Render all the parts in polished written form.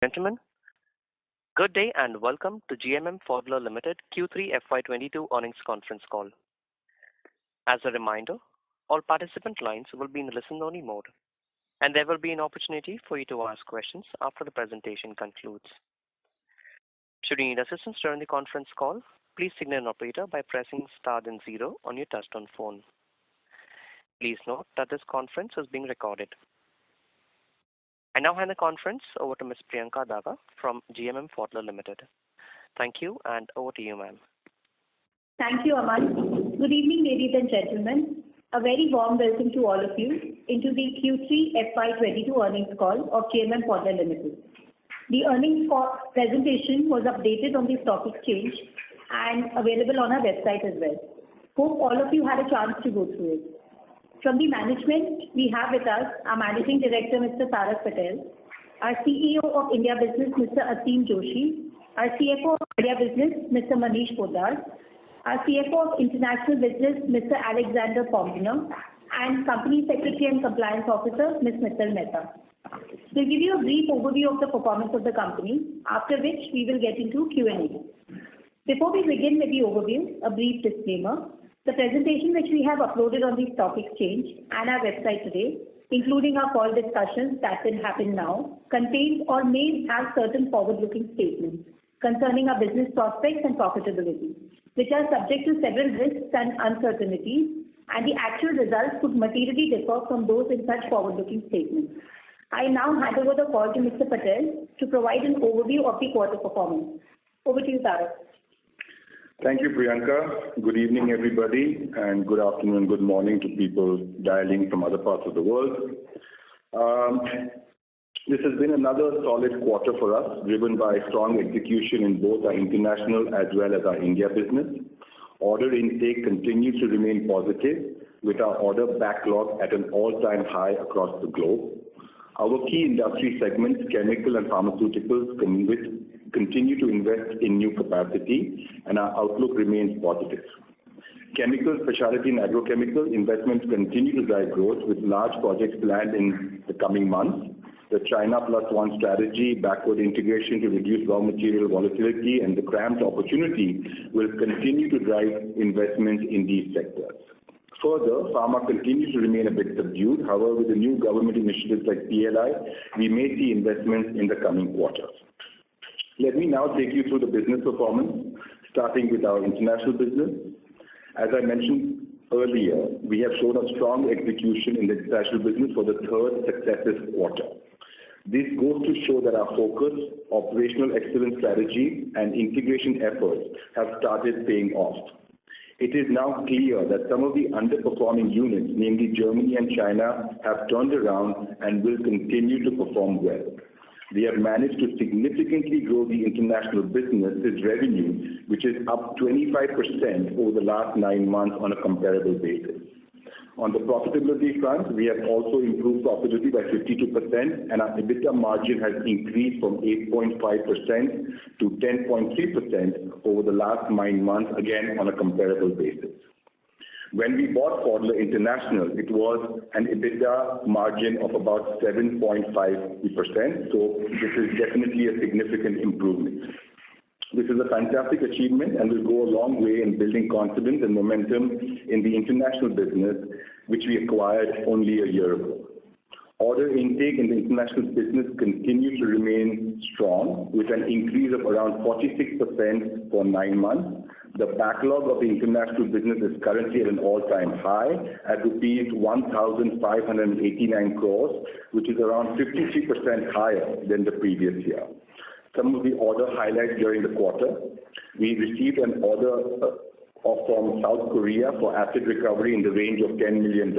Gentlemen, good day and welcome to GMM Pfaudler Limited Q3FY22 earnings conference call. As a reminder, all participant lines will be in listen-only mode, and there will be an opportunity for you to ask questions after the presentation concludes. Should you need assistance during the conference call, please signal an operator by pressing star then 0 on your touchtone phone. Please note that this conference is being recorded. I now hand the conference over to Ms. Priyanka Daga from GMM Pfaudler Limited. Thank you, and over to you, ma'am. Thank you, Aman. Good evening, ladies and gentlemen. A very warm welcome to all of you into the Q3FY22 earnings call of GMM Pfaudler Limited. The earnings call presentation was updated on the stock exchange and available on our website as well. Hope all of you had a chance to go through it. From the management, we have with us our Managing Director, Mr. Tarak Patel, our CEO of India Business, Mr. Aseem Joshi, our CFO of India Business, Mr. Manish Poddar, our CFO of International Business, Mr. Alexander Pompner, and Company Secretary and Compliance Officer, Ms. Mittal Mehta. We'll give you a brief overview of the performance of the company, after which we will get into Q&A. Before we begin with the overview, a brief disclaimer. The presentation which we have uploaded on the stock exchange and our website today, including our call discussions that will happen now, contains or may have certain forward-looking statements concerning our business prospects and profitability, which are subject to several risks and uncertainties, and the actual results could materially differ from those in such forward-looking statements. I now hand over the call to Mr. Patel to provide an overview of the quarter performance. Over to you, Tarak. Thank you, Priyanka. Good evening, everybody, and good afternoon, good morning to people dialing from other parts of the world. This has been another solid quarter for us, driven by strong execution in both our international as well as our India business. Order intake continues to remain positive, with our order backlog at an all-time high across the globe. Our key industry segments, chemical and pharmaceuticals, continue to invest in new capacity, and our outlook remains positive. Chemical, specialty and agrochemical investments continue to drive growth, with large projects planned in the coming months. The China Plus One strategy, backward integration to reduce raw material volatility, and the CRAMS opportunity will continue to drive investments in these sectors. Further, pharma continues to remain a bit subdued. However, with the new government initiatives like PLI, we may see investments in the coming quarters. Let me now take you through the business performance, starting with our international business. As I mentioned earlier, we have shown a strong execution in the international business for the third successive quarter. This goes to show that our focus, operational excellence strategy, and integration efforts have started paying off. It is now clear that some of the underperforming units, namely Germany and China, have turned around and will continue to perform well. We have managed to significantly grow the international business's revenue, which is up 25% over the last 9 months on a comparable basis. On the profitability front, we have also improved profitability by 52%, and our EBITDA margin has increased from 8.5% to 10.3% over the last 9 months, again on a comparable basis. When we bought Pfaudler International, it was an EBITDA margin of about 7.5%, so this is definitely a significant improvement. This is a fantastic achievement and will go a long way in building confidence and momentum in the international business, which we acquired only a year ago. Order intake in the international business continues to remain strong, with an increase of around 46% for 9 months. The backlog of the international business is currently at an all-time high at rupees 1,589 crores, which is around 53% higher than the previous year. Some of the order highlights during the quarter: we received an order from South Korea for acid recovery in the range of $10 million.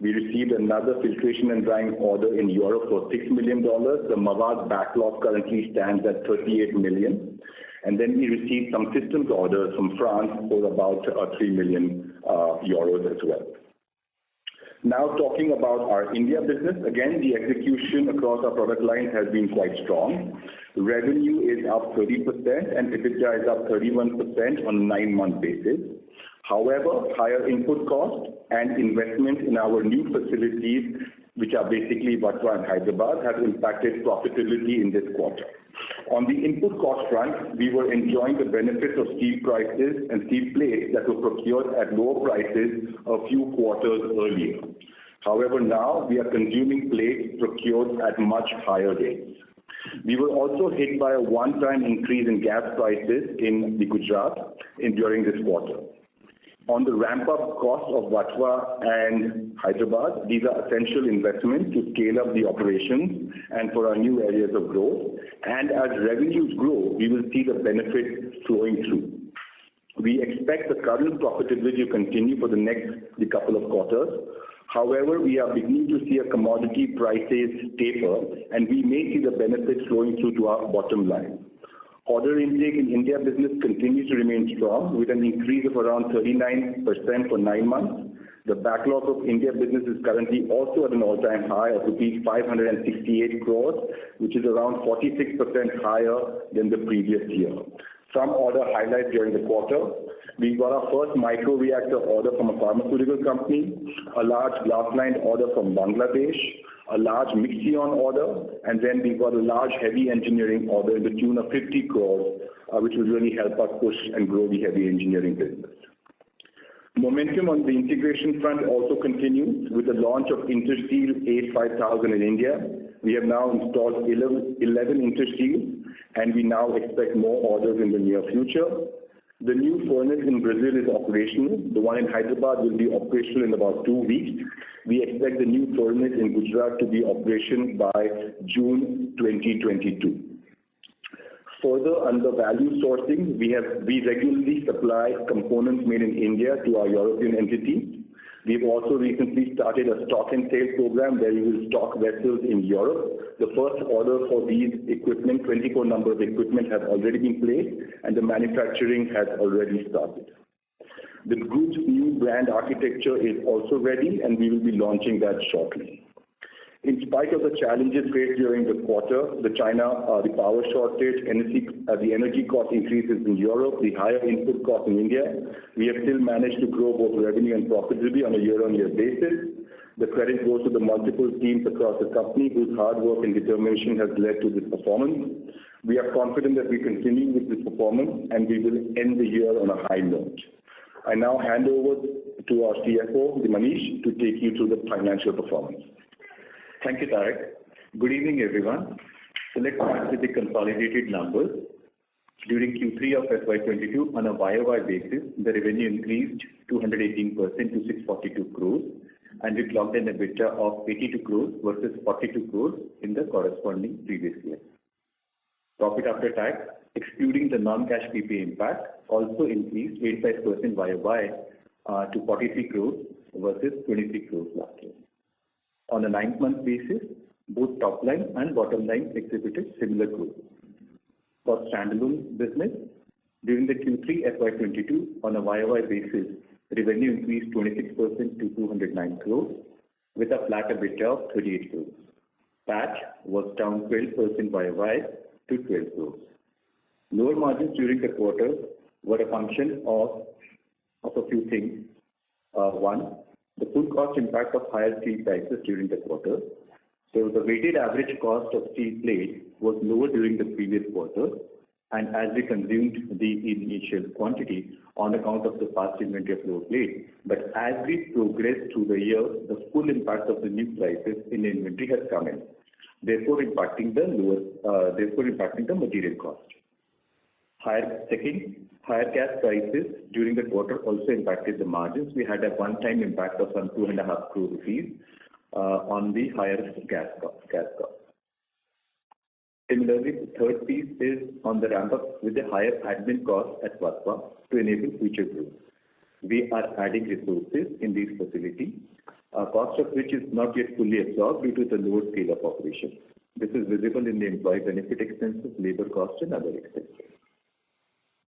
We received another filtration and drying order in Europe for $6 million. The Mavag backlog currently stands at $38 million. And then we received some systems orders from France for about 3 million euros as well. Now talking about our India business, again, the execution across our product lines has been quite strong. Revenue is up 30% and EBITDA is up 31% on a 9-month basis. However, higher input costs and investment in our new facilities which are basically Vatva and Hyderabad, has impacted profitability in this quarter. On the input cost front, we were enjoying the benefits of steel prices and steel plates that were procured at lower prices a few quarters earlier. However, now we are consuming plates procured at much higher rates. We were also hit by a one-time increase in gas prices in the Gujarat during this quarter. On the ramp-up cost of Vatva and Hyderabad, these are essential investments to scale up the operations and for our new areas of growth. And as revenues grow, we will see the benefits flowing through. We expect the current profitability to continue for the next couple of quarters. However, we are beginning to see a commodity prices taper, and we may see the benefits flowing through to our bottom line. Order intake in India business continues to remain strong with an increase of around 39% for 9 months. The backlog of India business is currently also at an all-time high of rupees 568 crores, which is around 46% higher than the previous year. Some order highlights during the quarter. We got our first micro-reactor order from a pharmaceutical company, a large glass-lined order from Bangladesh, a large Mixion order, and then we got a large heavy engineering order in the tune of 50 crores, which will really help us push and grow the heavy engineering business. Momentum on the integration front also continues with the launch of Intersteel 85000 in India. We have now installed 11 Intersteels, and we now expect more orders in the near future. The new furnace in Brazil is operational. The one in Hyderabad will be operational in about 2 weeks. We expect the new furnace in Gujarat to be operational by June 2022. Further, under value sourcing, we regularly supply components made in India to our European entities. We've also recently started a stock and sale program where we will stock vessels in Europe. The first order for these equipment, 24 number of equipment, have already been placed and the manufacturing has already started. The group's new brand architecture is also ready and we will be launching that shortly. In spite of the challenges faced during the quarter, the power shortage, the energy cost increases in Europe, the higher input cost in India, we have still managed to grow both revenue and profitability on a year-on-year basis. The credit goes to the multiple teams across the company whose hard work and determination has led to this performance. We are confident that we continue with this performance and we will end the year on a high note. I now hand over to our CFO, Manish, to take you through the financial performance. Thank you, Tarak. Good evening, everyone. So let's start with the consolidated numbers. During Q3 of FY22, on a YOY basis, the revenue increased 218% to 642 crores, and we clocked an EBITDA of 82 crores versus 42 crores in the corresponding previous year. Profit after tax, excluding the non-cash PPA impact, also increased 85% YOY to 43 crores versus 23 crores last year. On a 9-month basis, both top line and bottom line exhibited similar growth. For standalone business, during the Q3 FY22, on a YOY basis, revenue increased 26% to 209 crores with a flat EBITDA of 38 crores. PAT was down 12% YOY to 12 crores. Lower margins during the quarter were a function of a few things. One, the full cost impact of higher steel prices during the quarter. So the weighted average cost of steel plate was lower during the previous quarter, and as we consumed the initial quantity on account of the past inventory of lower plate, but as we progress through the year, the full impact of the new prices in the inventory has come in, therefore impacting the material cost. Higher gas prices during the quarter also impacted the margins. We had a one-time impact of some 2.5 crore rupees on the higher gas cost. Similarly, the third piece is on the ramp-up with the higher admin costs at Vatva to enable future growth. We are adding resources in these facilities, cost of which is not yet fully absorbed due to the lower scale of operation. This is visible in the employee benefit expenses, labor costs, and other expenses.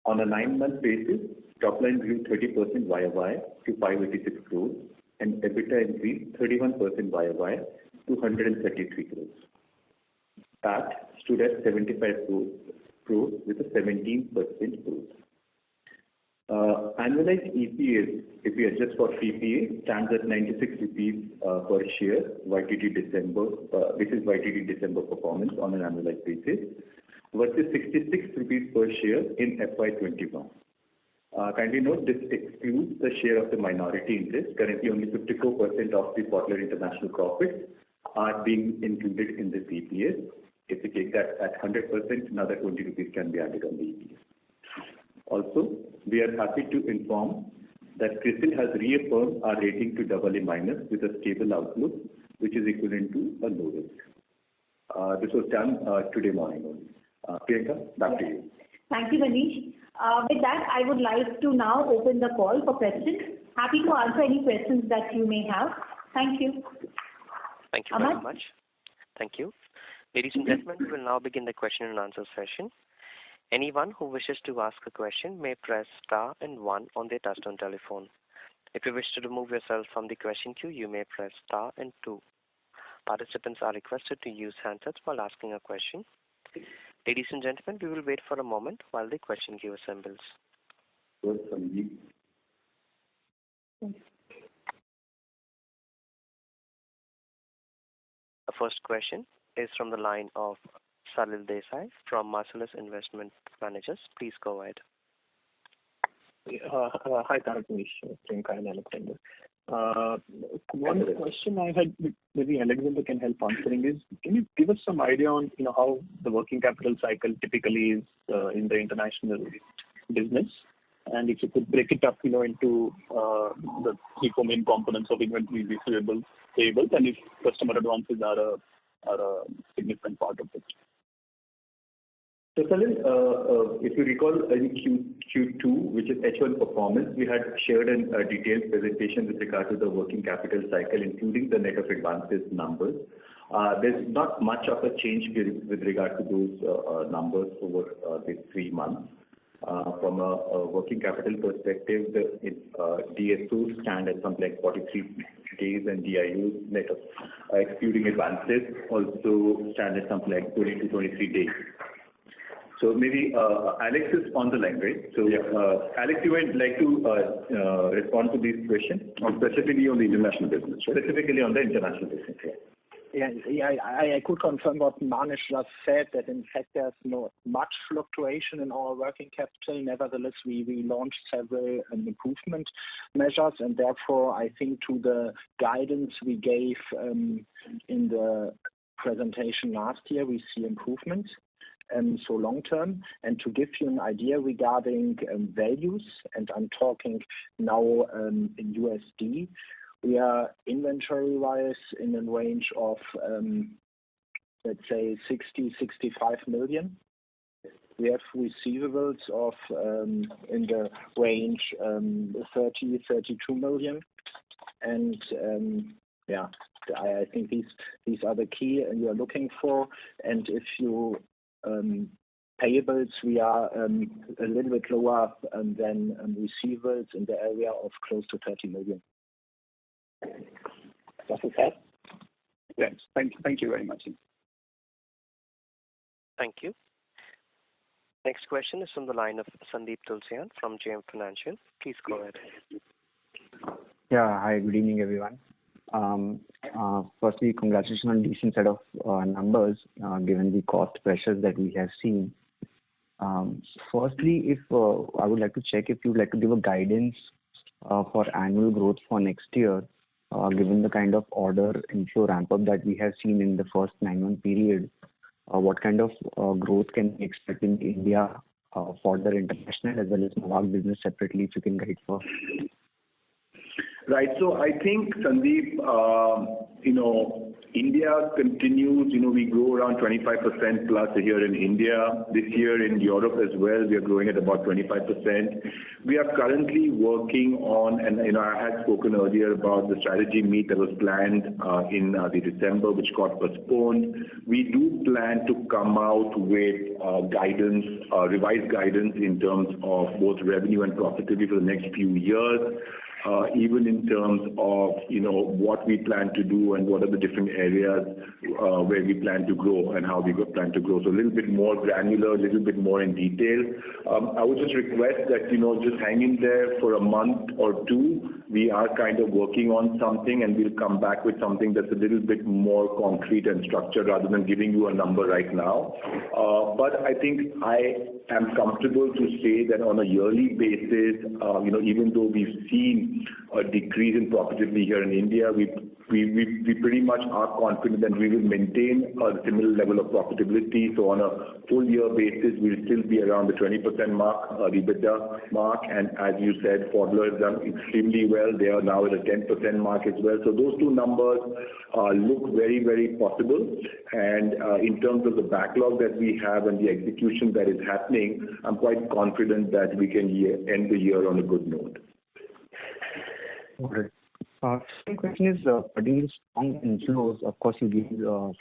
On a 9-month basis, top line grew 30% YOY to 586 crores and EBITDA increased 31% YOY to 133 crores. PAT stood at 75 crores with a 17% growth. Annualized EPS, if we adjust for PPA, stands at 96 rupees per share, YTD December, which is YTD December performance on an annualized basis, versus 66 rupees per share in FY21. Kindly note this excludes the share of the minority interest. Currently, only 54% of the Pfaudler International profits are being included in this EPS. If we take that at 100%, another 20 rupees can be added on the EPS. Also, we are happy to inform that CRISIL has reaffirmed our rating to AA- with a stable outlook, which is equivalent to a low risk. This was done today morning only. Priyanka, back to you. Thank you, Manish. With that, I would like to now open the call for questions. Happy to answer any questions that you may have. Thank you. Thank you very much. Thank you. Ladies and gentlemen, we will now begin the question and answer session. Anyone who wishes to ask a question may press star and 1 on their touchtone telephone. If you wish to remove yourself from the question queue, you may press star and 2. Participants are requested to use handsets while asking a question. Ladies and gentlemen, we will wait for a moment while the question queue assembles. Good, Sandeep. The first question is from the line of Salil Desai from Marcellus Investment Managers. Please go ahead. Hi, Tarak, Manish, Priyanka, and Alexander. One question I had, maybe Alexander can help answering, is can you give us some idea on how the working capital cycle typically is in the international business, and if you could break it up, into the 3 main components of inventory, receivables, payables, and if customer advances are a significant part of it. So, Salil, if you recall in Q2, which is H1 performance, we had shared a detailed presentation with regard to the working capital cycle, including the net of advances numbers. There's not much of a change with regard to those numbers over these 3 months. From a working capital perspective, the DSOs stand at something like 43 days, and DIOs, net of excluding advances, also stand at something like 20 to 23 days. So maybe Alex is on the line, right? So Alex, you would like to respond to this question? Specifically on the international business, right? Specifically on the international business, Yeah, I could confirm what Manish just said, that in fact there's not much fluctuation in our working capital. Nevertheless, we launched several improvement measures, and therefore I think to the guidance we gave in the presentation last year, we see improvements. So long term, and to give you an idea regarding values, and I'm talking now in USD, we are inventory-wise in a range of, let's say, 65 million. We have receivables of in the range 32 million. And I think these are the key you are looking for. And if you payables, we are a little bit lower than receivables in the area of close to 30 million. Does it help? Yes. Thank you very much. Thank you. Next question is from the line of Sandeep Tulsian from JM Financial. Please go ahead. Yeah. Hi. Good evening, everyone. Firstly, congratulations on decent set of numbers given the cost pressures that we have seen. Firstly, if I would like to check if you would like to give a guidance for annual growth for next year, given the kind of order inflow ramp up that we have seen in the first 9-month period. What kind of growth can we expect in India for the international as well as Mavag business separately, if you can guide for? Right. So I think, Sandeep, India continues, we grow around 25% plus a year in India. This year in Europe as well, we are growing at about 25%. We are currently working on, and I had spoken earlier about the strategy meet that was planned in the December, which got postponed. We do plan to come out with guidance, revised guidance in terms of both revenue and profitability for the next few years. even in terms of, what we plan to do and what are the different areas where we plan to grow and how we plan to grow. So a little bit more granular, a little bit more in detail. I would just request that, just hang in there for a month or two. We are kind of working on something, and we'll come back with something that's a little bit more concrete and structured rather than giving you a number right now. But I think I am comfortable to say that on a yearly basis, even though we've seen a decrease in profitability here in India, we pretty much are confident that we will maintain a similar level of profitability. So on a full year basis, we'll still be around the 20% mark, EBITDA mark. And as you said, Pfaudler has done extremely well. They are now at a 10% mark as well. So those two numbers look very, very possible. And in terms of the backlog that we have and the execution that is happening, I'm quite confident that we can end the year on a good note. All right. Second question is pertaining to strong inflows. Of course, you gave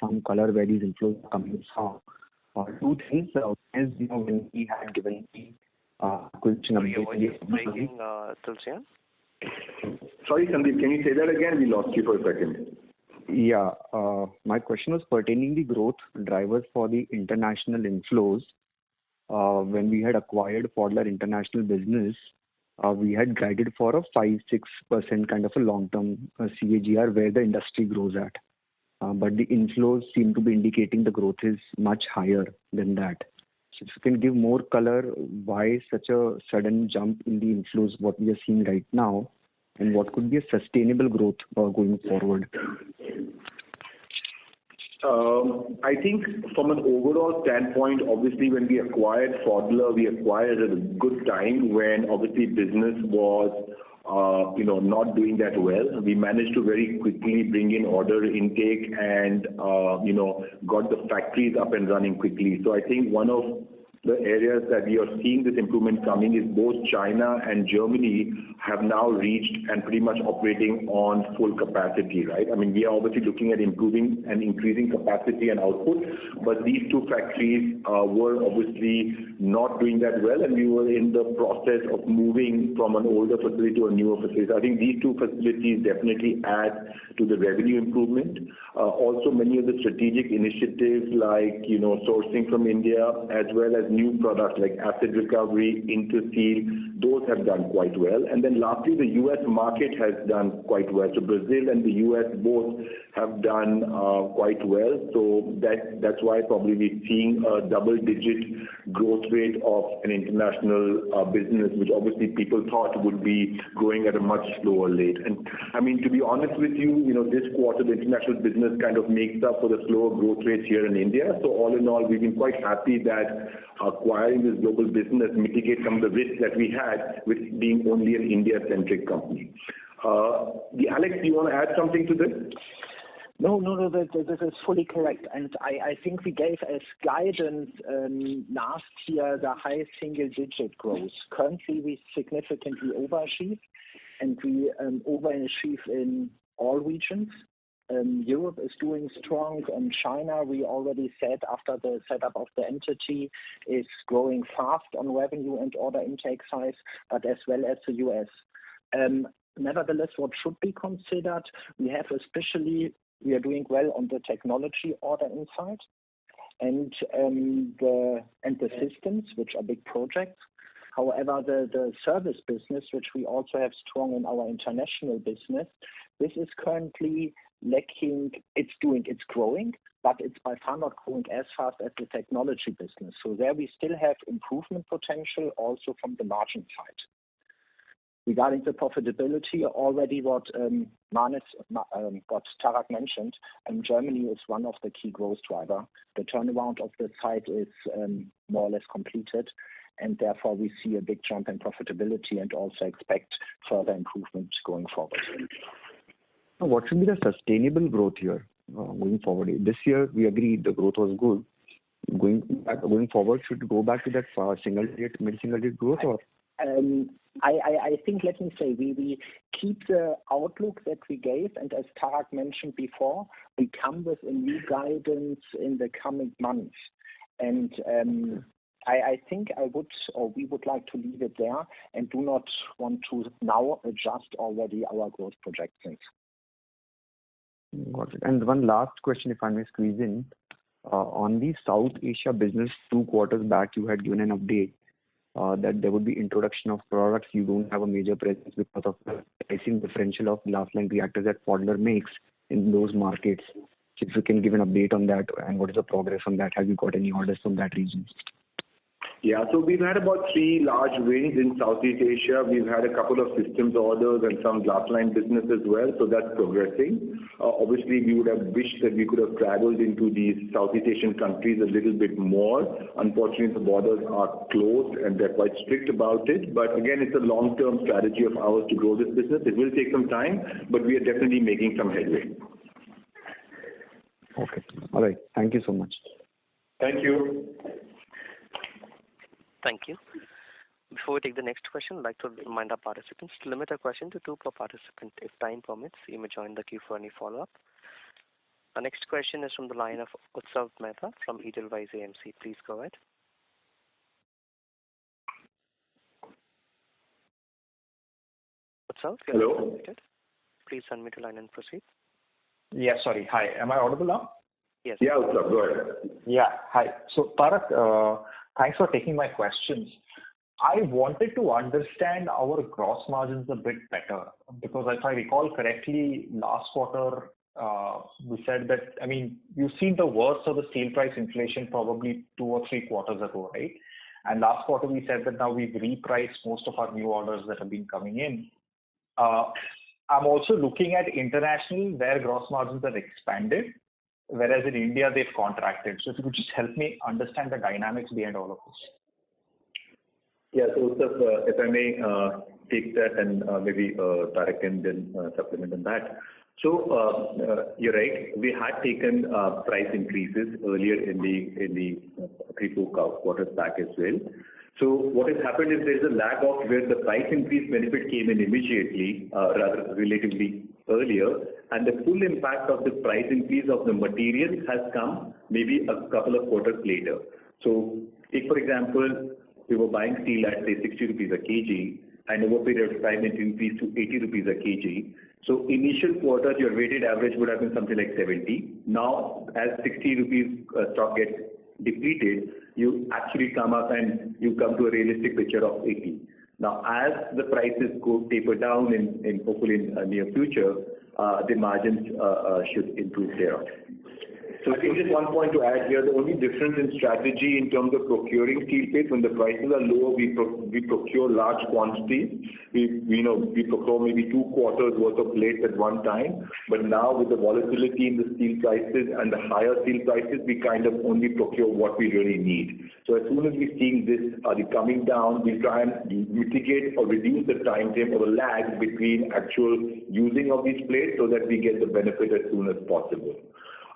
some color where these inflows are coming from. Two things. As when we had given the acquisition of your voice is breaking, Tulsian. Sorry, Sandeep, can you say that again? We lost you for a second. Yeah. My question was pertaining the growth drivers for the international inflows. When we had acquired Pfaudler International business, we had guided for a 5-6% kind of a long-term CAGR where the industry grows at. But the inflows seem to be indicating the growth is much higher than that. So if you can give more color, why such a sudden jump in the inflows, what we are seeing right now, and what could be a sustainable growth going forward? I think from an overall standpoint, obviously when we acquired Pfaudler, we acquired at a good time when obviously business was not doing that well. We managed to very quickly bring in order intake and got the factories up and running quickly. So I think one of the areas that we are seeing this improvement coming is both China and Germany have now reached and pretty much operating on full capacity, right? I mean, we are obviously looking at improving and increasing capacity and output, but these two factories were obviously not doing that well, and we were in the process of moving from an older facility to a newer facility. I think these two facilities definitely add to the revenue improvement. Also, many of the strategic initiatives like, sourcing from India as well as new products like acid recovery, Interseal, those have done quite well. And then lastly, the U.S. market has done quite well. So Brazil and the U.S. both have done quite well. So that's why probably we're seeing a double-digit growth rate of an international business, which obviously people thought would be growing at a much slower rate. And I mean, to be honest with you, this quarter the international business kind of makes up for the slower growth rates here in India. So all in all, we've been quite happy that acquiring this global business mitigates some of the risks that we had with being only an India-centric company. Alex, do you want to add something to this? No, this is fully correct. And I think we gave as guidance last year the high single-digit growth. Currently, we significantly overachieve, and we overachieve in all regions. Europe is doing strong, and China, we already said after the setup of the entity, is growing fast on revenue and order intake size, but as well as the US. Nevertheless, what should be considered, we are doing well on the technology order inside and the systems, which are big projects. However, the service business, which we also have strong in our international business, this is currently lacking. It's growing, but it's by far not growing as fast as the technology business. So there we still have improvement potential also from the margin side. Regarding the profitability, already what Tarak mentioned, Germany is one of the key growth driver. The turnaround of the site is more or less completed, and therefore we see a big jump in profitability and also expect further improvement going forward. What should be the sustainable growth here going forward? This year, we agree the growth was good. Going forward, should we go back to that mid-single-digit growth? Or? I think, let me say, we keep the outlook that we gave, and as Tarak mentioned before, we come with a new guidance in the coming months. And I think we would like to leave it there and do not want to now adjust already our growth projections. Got it. And one last question, if I may squeeze in. On the South Asia business, 2 quarters back, you had given an update that there would be introduction of products you don't have a major presence because of the pricing differential of glass-line reactors that Pfaudler makes in those markets. So if you can give an update on that and what is the progress on that? Have you got any orders from that region? Yeah, so we've had about 3 large wins in Southeast Asia. We've had a couple of systems orders and some glass line business as well, so that's progressing. Obviously, we would have wished that we could have traveled into these Southeast Asian countries a little bit more. Unfortunately, the borders are closed and they're quite strict about it. But again, it's a long-term strategy of ours to grow this business. It will take some time, but we are definitely making some headway. Okay. All right. Thank you so much. Thank you. Thank you. Before we take the next question, I'd like to remind our participants to limit a question to 2 per participant. If time permits, you may join the queue for any follow-up. Our next question is from the line of Utsav Mehta from Edelweiss AMC. Please go ahead. Utsav, you're unmuted. Please unmute your line and proceed. Yeah, sorry. Hi. Am I audible now? Yes. Yeah, Utsav, go ahead. Yeah. Hi. So, Tarak, thanks for taking my questions. I wanted to understand our gross margins a bit better because if I recall correctly, last quarter we said that, I mean, you've seen the worst of the steel price inflation probably 2 or 3 quarters ago, right? And last quarter we said that now we've repriced most of our new orders that have been coming in. I'm also looking at international where gross margins have expanded, whereas in India they've contracted. So if you could just help me understand the dynamics behind all of this. Yeah, so if I may take that and maybe Tarak can then supplement on that. So you're right. We had taken price increases earlier in the 3-4 quarters back as well. So what has happened is there's a lag of where the price increase benefit came in immediately, rather relatively earlier, and the full impact of the price increase of the materials has come maybe a couple of quarters later. So if, for example, we were buying steel at say 60 rupees a kg, and over a period of time it increased to 80 rupees a kg. So initial quarters, your weighted average would have been something like 70. Now, as 60 rupees stock gets depleted, you actually come up and you come to a realistic picture of 80. Now, as the prices go taper down in hopefully in near future, the margins should improve there. So I think just one point to add here, the only difference in strategy in terms of procuring steel plates, when the prices are lower, we procure large quantities. We procure maybe 2 quarters worth of plates at one time. But now with the volatility in the steel prices and the higher steel prices, we kind of only procure what we really need. So as soon as we're seeing this coming down, we try and mitigate or reduce the time frame or the lag between actual using of these plates so that we get the benefit as soon as possible.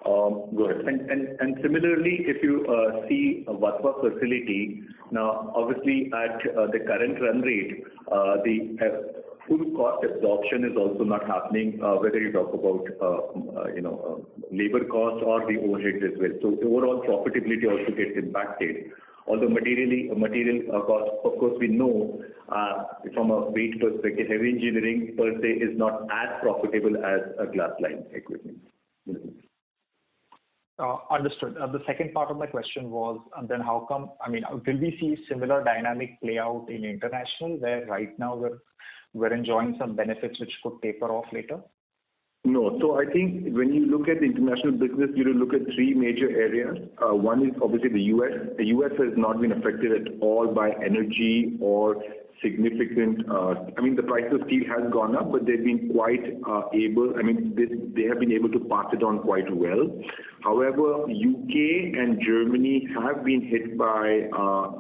Go ahead. And similarly, if you see a Vatva facility, now obviously at the current run rate, the full cost absorption is also not happening, whether you talk about labor costs or the overheads as well. So overall profitability also gets impacted. Although material cost, of course, we know from a weight perspective, heavy engineering per se is not as profitable as a glass line equipment. Understood. The second part of my question was, and then how come, I mean, will we see similar dynamic play out in international where right now we're enjoying some benefits which could taper off later? No. So I think when you look at the international business, you look at 3 major areas. One is obviously the U.S. The U.S. has not been affected at all by energy or significant, the price of steel has gone up, but they've been quite able, they have been able to pass it on quite well. However, UK and Germany have been hit by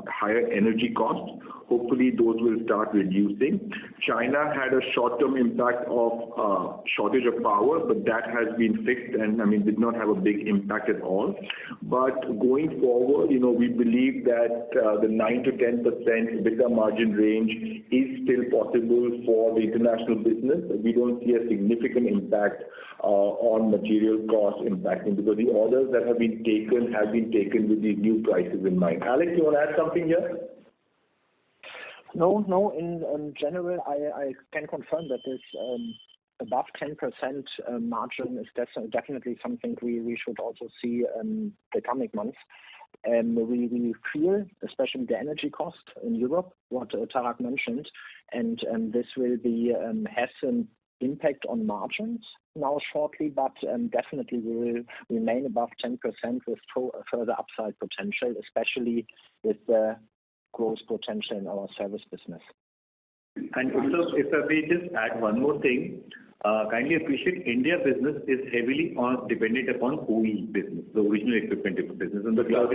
higher energy costs. Hopefully those will start reducing. China had a short-term impact of shortage of power, but that has been fixed and did not have a big impact at all. But going forward, we believe that the 9 to 10% EBITDA margin range change is still possible for the international business. We don't see a significant impact on material costs impacting, because the orders that have been taken with these new prices in mind. Alex, you want to add something here? No. In general, I can confirm that this above 10% margin is definitely something we should also see the coming months. We feel, especially the energy cost in Europe, what Tarak mentioned, and this will be has an impact on margins now shortly, but definitely will remain above 10% with further upside potential, especially with the growth potential in our service business. And also, if I may just add one more thing, kindly appreciate India business is heavily dependent upon OE business, the original equipment business, and the glass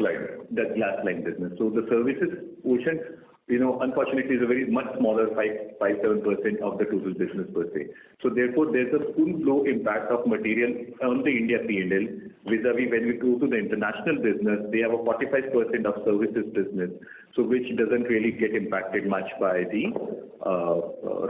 line business. So the services portion, unfortunately, is a very much smaller 5-7% of the total business per se. So therefore, there's a full flow impact of material on the India P&L. Vis-a-vis when we go to the international business, they have a 45% of services business, so which doesn't really get impacted much by the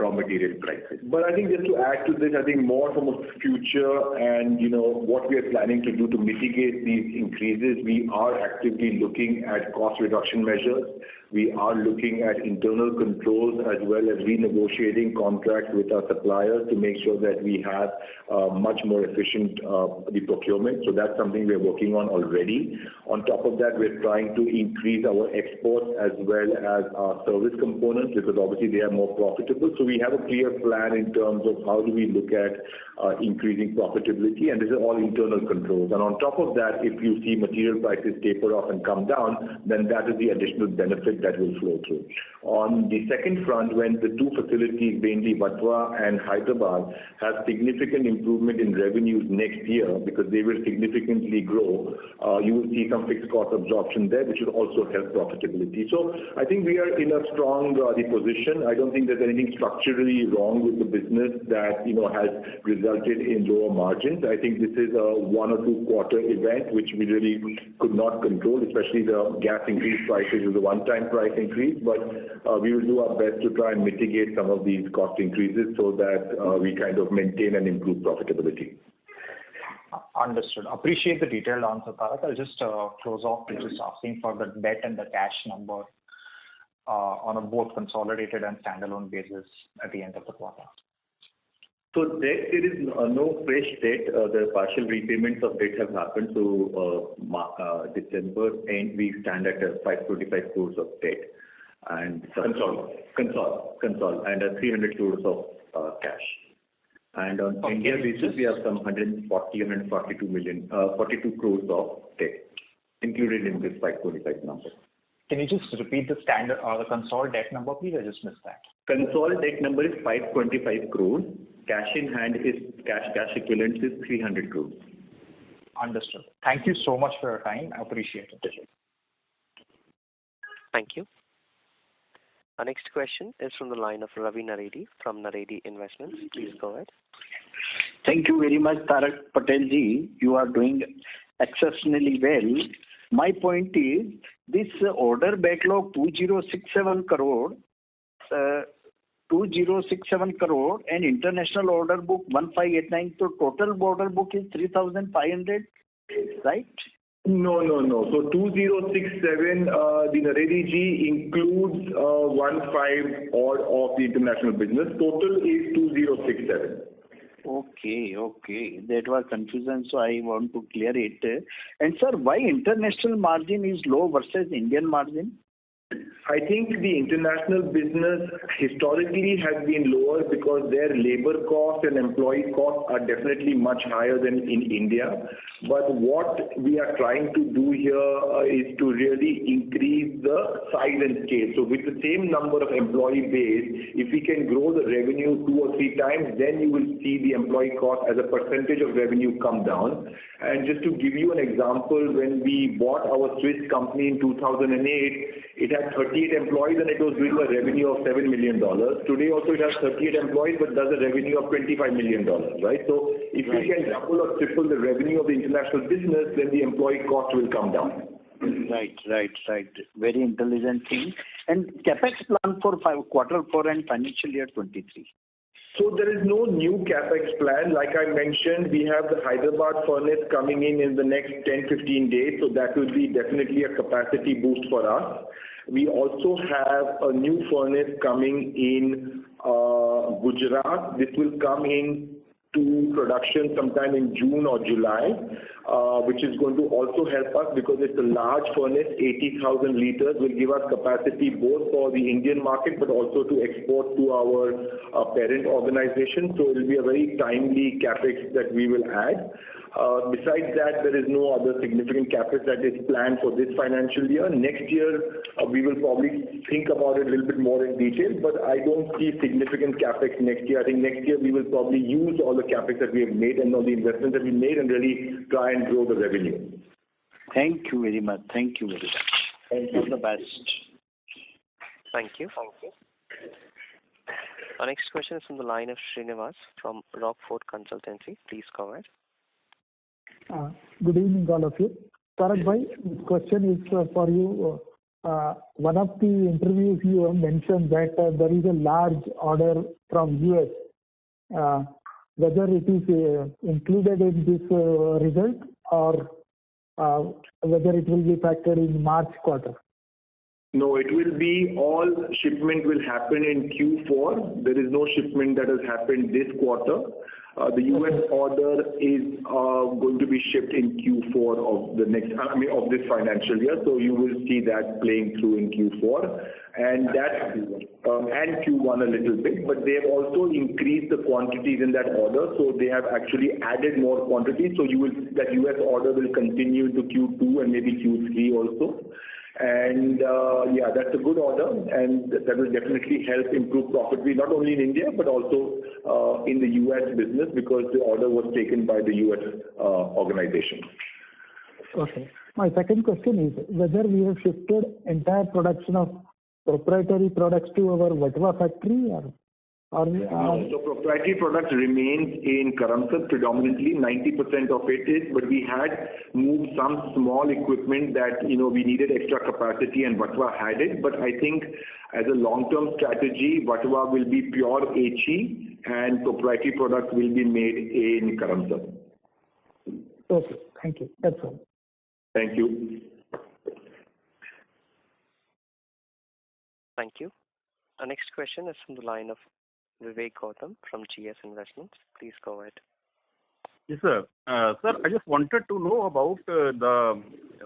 raw material prices. But I think just to add to this, I think more from a future and what we are planning to do to mitigate these increases, we are actively looking at cost reduction measures. We are looking at internal controls as well as renegotiating contracts with our suppliers to make sure that we have much more efficient the procurement. So that's something we're working on already. On top of that, we're trying to increase our exports as well as our service components, because obviously they are more profitable. So we have a clear plan in terms of how do we look at increasing profitability, and this is all internal controls. And on top of that, if you see material prices taper off and come down, then that is the additional benefit that will flow through. On the second front, when the two facilities, mainly Vatva and Hyderabad, have significant improvement in revenues next year because they will significantly grow, you will see some fixed cost absorption there, which will also help profitability. So I think we are in a strong position. I don't think there's anything structurally wrong with the business that has resulted in lower margins. I think this is a 1 or 2 quarter event which we really could not control, especially the gas increase prices is a one-time price increase, but we will do our best to try and mitigate some of these cost increases so that we kind of maintain and improve profitability. Understood. Appreciate the detailed answer, Tarak. I'll just close off with just asking for the debt and the cash number on a both consolidated and standalone basis at the end of the quarter. So debt, there is no fresh debt. The partial repayments of debt have happened. So December end, we stand at 525 crores of debt. And console, and 300 crores of cash. And on India basis, we have some 42 crores of debt included in this 525 number. Can you just repeat the the console debt number, please? I just missed that. Console debt number is 525 crores. Cash in hand is cash equivalent is 300 crores. Understood. Thank you so much for your time. I appreciate it. Thank you. Our next question is from the line of Ravi Naredi from Naredi Investments. Please go ahead. Thank you very much, Tarak Patel-ji. You are doing exceptionally well. My point is, this order backlog 2067 crore and international order book 1589, so total order book is 3500, right? No. So 2067, the Naredi ji includes 15 odd of the international business. Total is 2067. Okay. That was confusion, so I want to clear it. And sir, why international margin is low versus Indian margin? I think the international business historically has been lower because their labor cost and employee costs are definitely much higher than in India. But what we are trying to do here is to really increase the size and scale. So with the same number of employee base, if we can grow the revenue 2 or 3 times, then you will see the employee cost as a percentage of revenue come down. And just to give you an example, when we bought our Swiss company in 2008, it had 38 employees and it was doing a revenue of $7 million. Today also it has 38 employees but does a revenue of $25 million, right? So if we can double or triple the revenue of the international business, then the employee cost will come down. Right. Very intelligent thing. And capex plan for quarter 4 and financial year 23. So there is no new capex plan. Like I mentioned, we have the Hyderabad furnace coming in the next 10-15 days. So that will be definitely a capacity boost for us. We also have a new furnace coming in Gujarat. This will come in to production sometime in June or July, which is going to also help us because it's a large furnace, 80,000 liters, will give us capacity both for the Indian market but also to export to our parent organization. So it will be a very timely capex that we will add. Besides that, there is no other significant capex that is planned for this financial year. Next year, we will probably think about it a little bit more in detail, but I don't see significant capex next year. I think next year we will probably use all the capex that we have made and all the investments that we made and really try and grow the revenue. Thank you very much. Thank you. All the best. Thank you. Our next question is from the line of Srinivas from Rockford Consultancy. Please go ahead. Good evening, all of you. Tarak bhai, this question is for you. One of the interviews you have mentioned that there is a large order from US. Whether it is included in this result or whether it will be factored in March quarter. No, it will be all shipment will happen in Q4. There is no shipment that has happened this quarter. The US order is going to be shipped in Q4 of this financial year. So you will see that playing through in Q4 and Q1 a little bit. But they have also increased the quantities in that order. So they have actually added more quantities. So that US order will continue into Q2 and maybe Q3 also. And that's a good order, and that will definitely help improve profitability not only in India but also in the US business because the order was taken by the US organization. Okay. My second question is whether we have shifted entire production of proprietary products to our Vatva factory or No, so proprietary products remains in Karamsad predominantly, 90% of it is, but we had moved some small equipment that, we needed extra capacity and Vatva had it. But I think as a long-term strategy, Vatva will be pure HE and proprietary products will be made in Karamsad. Okay, thank you. That's all. Thank you. Thank you. Our next question is from the line of Vivek Gautam from GS Investments. Please go ahead. Yes, sir. Sir, I just wanted to know about the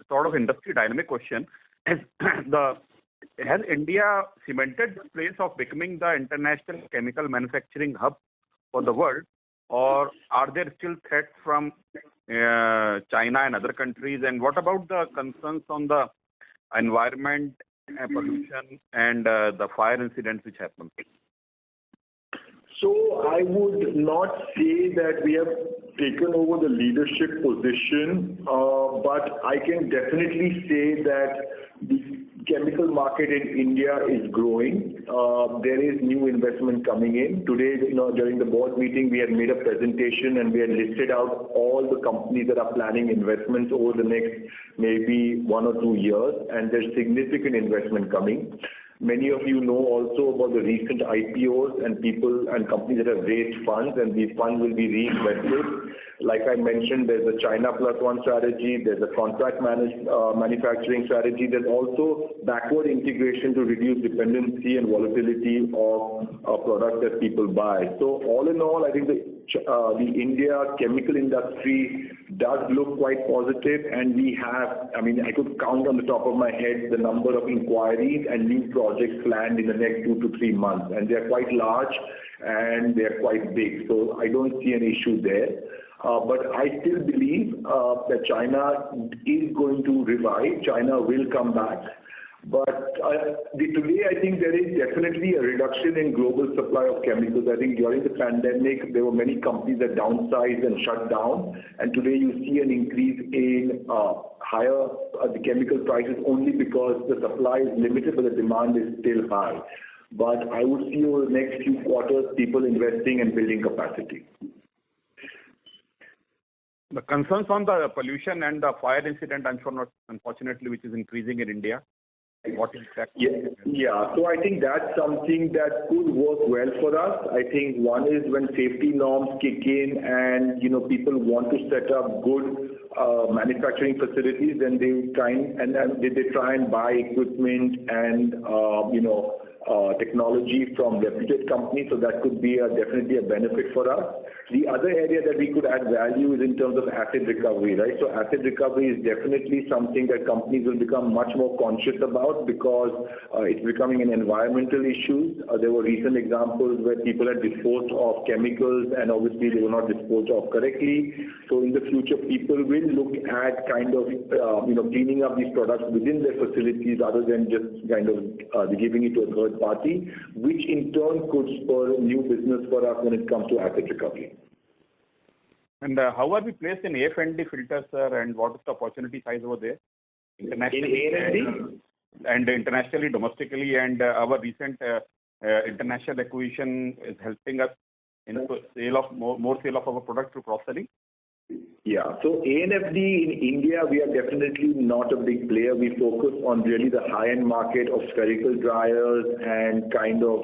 sort of industry dynamic question. Has India cemented the place of becoming the international chemical manufacturing hub for the world, or are there still threats from China and other countries? And what about the concerns on the environment, pollution, and the fire incidents which happen? So I would not say that we have taken over the leadership position, but I can definitely say that the chemical market in India is growing. There is new investment coming in. Today, during the board meeting, we had made a presentation and we had listed out all the companies that are planning investments over the next maybe 1 or 2 years, and there's significant investment coming. Many of you know also about the recent IPOs and people and companies that have raised funds, and these funds will be reinvested. Like I mentioned, there's a China Plus One strategy, there's a contract manufacturing strategy, there's also backward integration to reduce dependency and volatility of products that people buy. So all in all, I think the India chemical industry does look quite positive, and we have, I could count on the top of my head the number of inquiries and new projects planned in the next 2 to 3 months, and they're quite large and they're quite big. So I don't see an issue there. But I still believe that China is going to revive. China will come back. But today, I think there is definitely a reduction in global supply of chemicals. I think during the pandemic, there were many companies that downsized and shut down. And today you see an increase in higher the chemical prices only because the supply is limited, but the demand is still high. But I would see over the next few quarters, people investing and building capacity. The concerns on the pollution and the fire incident, I'm sure not, unfortunately, which is increasing in India. What is that? Yeah. So I think that's something that could work well for us. I think one is when safety norms kick in and, people want to set up good manufacturing facilities, then they try and buy equipment and, technology from reputed companies. So that could be definitely a benefit for us. The other area that we could add value is in terms of asset recovery, right? So asset recovery is definitely something that companies will become much more conscious about because it's becoming an environmental issue. There were recent examples where people had disposed of chemicals and obviously they were not disposed of correctly. So in the future, people will look at kind of, cleaning up these products within their facilities rather than just kind of giving it to a third party, which in turn could spur new business for us when it comes to asset recovery. And how are we placed in AF&D filters, sir, and what is the opportunity size over there? Internationally and internationally, domestically, and our recent international acquisition is helping us in more sale of our product through cross-selling? Yeah. So ANFD in India, we are definitely not a big player. We focus on really the high-end market of spherical dryers and kind of,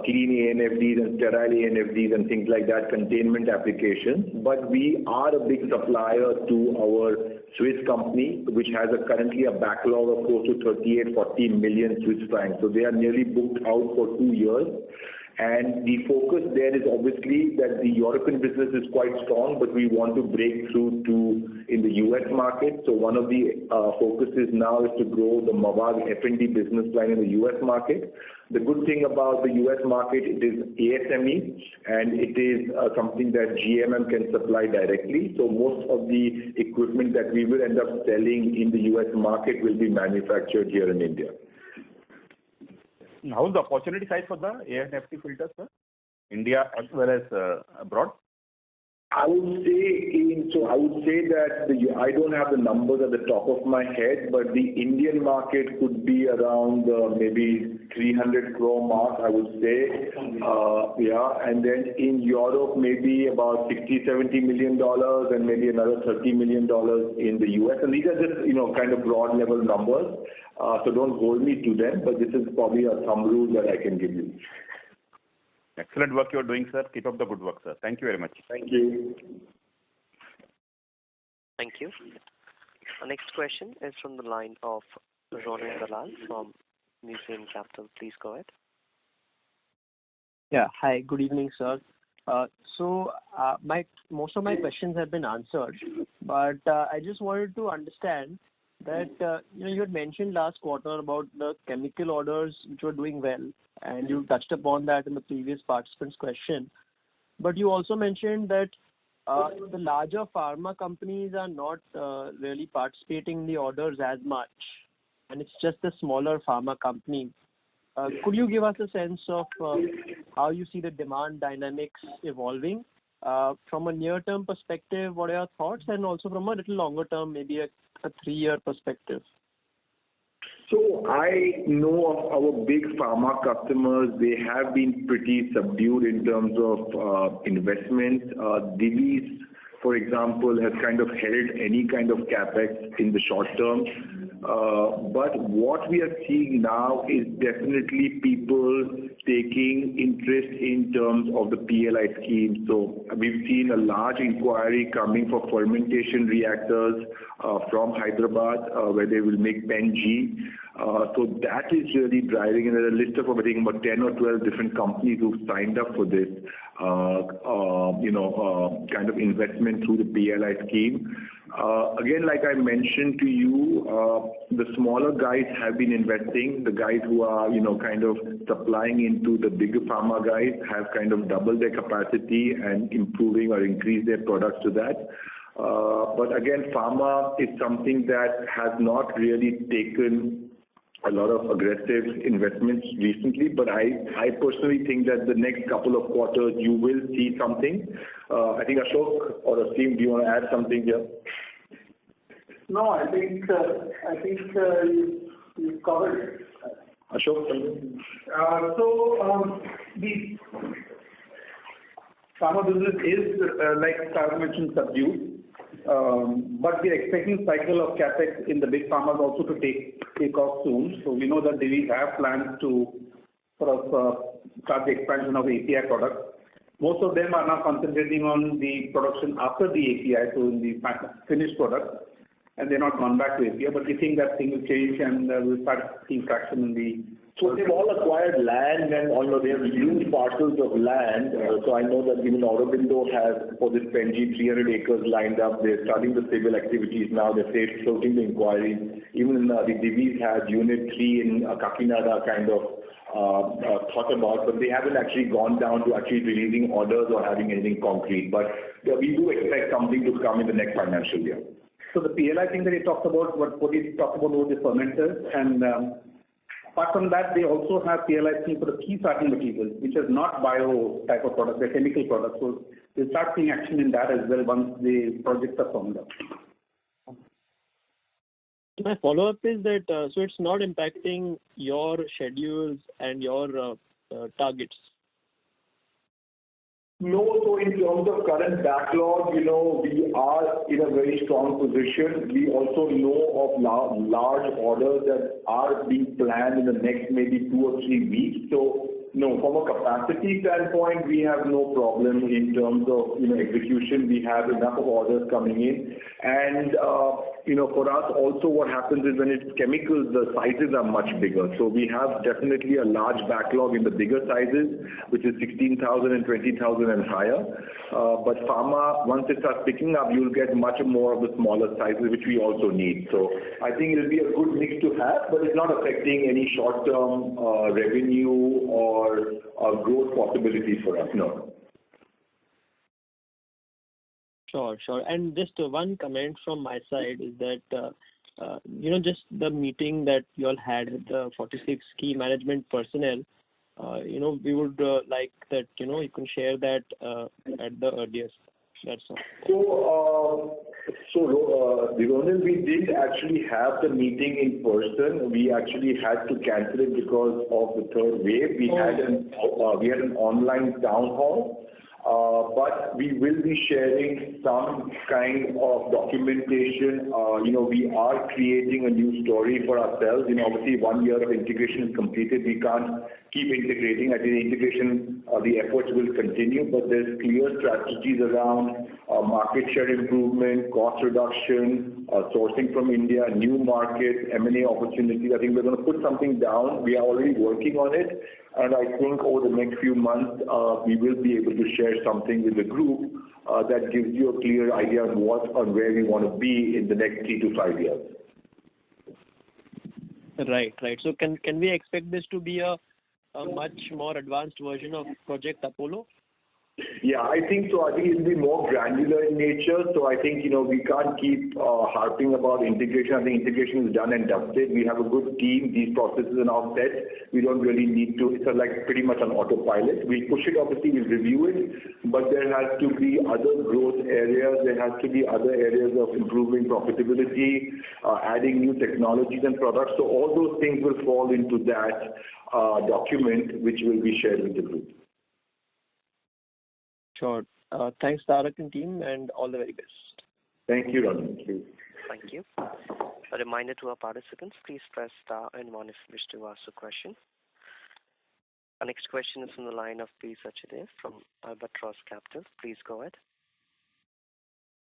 clean ANFDs and sterile ANFDs and things like that, containment applications. But we are a big supplier to our Swiss company, which has currently a backlog of close to 38-40 million Swiss francs. So they are nearly booked out for 2 years. And the focus there is obviously that the European business is quite strong, but we want to break through in the US market. So one of the focuses now is to grow the Mavag F&D business line in the US market. The good thing about the US market, it is ASME and it is something that GMM can supply directly. So most of the equipment that we will end up selling in the US market will be manufactured here in India. How is the opportunity size for the ANFD filters, sir? India as well as abroad? I would say that I don't have the numbers at the top of my head, but the Indian market could be around maybe 300 crore mark, I would say. And then in Europe, maybe about $60-70 million and maybe another $30 million in the US. And these are just, kind of broad level numbers. So don't hold me to them, but this is probably a thumb rule that I can give you. Excellent work you're doing, sir. Keep up the good work, sir. Thank you very much. Thank you. Thank you. Our next question is from the line of Ronan Dalal from Museum Capital. Please go ahead. Yeah. Hi. Good evening, sir. Most of my questions have been answered, but I just wanted to understand that you had mentioned last quarter about the chemical orders which were doing well, and you touched upon that in the previous participant's question. But you also mentioned that the larger pharma companies are not really participating in the orders as much, and it's just the smaller pharma companies. Could you give us a sense of how you see the demand dynamics evolving? From a near-term perspective, what are your thoughts? And also from a little longer term, maybe a 3-year perspective. So I know of our big pharma customers, they have been pretty subdued in terms of investments. Divi's, for example, has kind of held any kind of capex in the short term. But what we are seeing now is definitely people taking interest in terms of the PLI scheme. So we've seen a large inquiry coming for fermentation reactors from Hyderabad, where they will make Pen-G. So that is really driving, and there's a list of I think about 10 or 12 different companies who've signed up for this, kind of investment through the PLI scheme. Again, like I mentioned to you, the smaller guys have been investing. The guys who are, kind of supplying into the bigger pharma guys have kind of doubled their capacity and improving or increased their products to that. But again, pharma is something that has not really taken a lot of aggressive investments recently, but I personally think that the next couple of quarters you will see something. I think Ashok or Aseem, do you want to add something here? No, I think you've covered it. Ashok? pharma business is, like Tarak mentioned, subdued. But we're expecting cycle of capex in the big pharmas also to take off soon. So we know that they have plans to sort of start the expansion of API products. Most of them are now concentrating on the production after the API, so in the finished product, and they're not gone back to API. But we think that thing will change, and we'll start seeing traction in the. So they've all acquired land, and they have huge parcels of land. So I know that even Aurobindo has, for this Penji, 300 acres lined up. They're starting the civil activities now. They're floating the inquiries. Even the Divi's has Unit 3 in Kakinada kind of thought about, but they haven't actually gone down to actually releasing orders or having anything concrete. But we do expect something to come in the next financial year. So the PLI thing that he talked about, what he talked about was the fermenters, and apart from that, they also have PLI thing for the key starting materials, which is not bio type of products, they're chemical products. So we'll start seeing action in that as well once the projects are formed up. My follow-up is that, so it's not impacting your schedules and your targets? No, so in terms of current backlog, we are in a very strong position. We also know of large orders that are being planned in the next maybe 2 or 3 weeks. So, no, from a capacity standpoint, we have no problem in terms of, execution. We have enough of orders coming in. And, for us also what happens is when it's chemicals, the sizes are much bigger. So we have definitely a large backlog in the bigger sizes, which is 16,000 and 20,000 and higher. But pharma, once it starts picking up, you'll get much more of the smaller sizes, which we also need. So I think it'll be a good mix to have, but it's not affecting any short-term revenue or growth possibilities for us, no. Sure. And just one comment from my side is that, just the meeting that you all had with the 46 key management personnel, we would like that, you can share that at the earliest. That's all. So, Dhironil, we did actually have the meeting in person. We actually had to cancel it because of the third wave. We had an online town hall. But we will be sharing some kind of documentation. We are creating a new story for ourselves. Obviously 1 year of integration is completed. We can't keep integrating. I think the integration, the efforts will continue, but there's clear strategies around market share improvement, cost reduction, sourcing from India, new markets, M&A opportunities. I think we're going to put something down. We are already working on it. And I think over the next few months, we will be able to share something with the group that gives you a clear idea on where we want to be in the next 3 to 5 years. Right. So can we expect this to be a much more advanced version of Project Apollo? Yeah, I think so. I think it'll be more granular in nature. So I think, we can't keep harping about integration. I think integration is done and dusted. We have a good team. These processes are now set. We don't really need to. It's like pretty much on autopilot. We'll push it, obviously, we'll review it. But there has to be other growth areas. There has to be other areas of improving profitability, adding new technologies and products. So all those things will fall into that document, which will be shared with the group. Sure. Thanks, Tarak and team, and all the very best. Thank you, Ron. Thank you. A reminder to our participants, please press star and 1 if you wish to ask a question. Our next question is from the line of P. Sachidev from Albatross Capital. Please go ahead.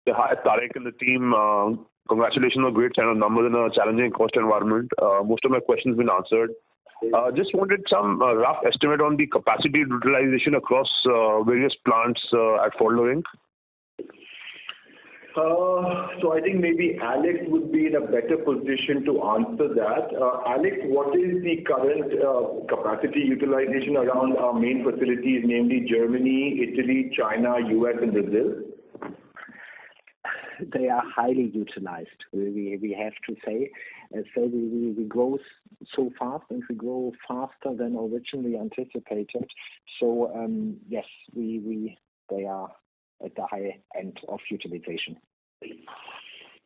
Yeah, hi, Tarak and the team. Congratulations on a great set of numbers in a challenging cost environment. Most of my questions have been answered. Just wanted some rough estimate on the capacity utilization across various plants at Pfaudler Inc. So I think maybe Alex would be in a better position to answer that. Alex, what is the current capacity utilization around our main facilities, namely Germany, Italy, China, US, and Brazil? They are highly utilized. We have to say, we grow so fast, and we grow faster than originally anticipated. So yes, they are at the high end of utilization.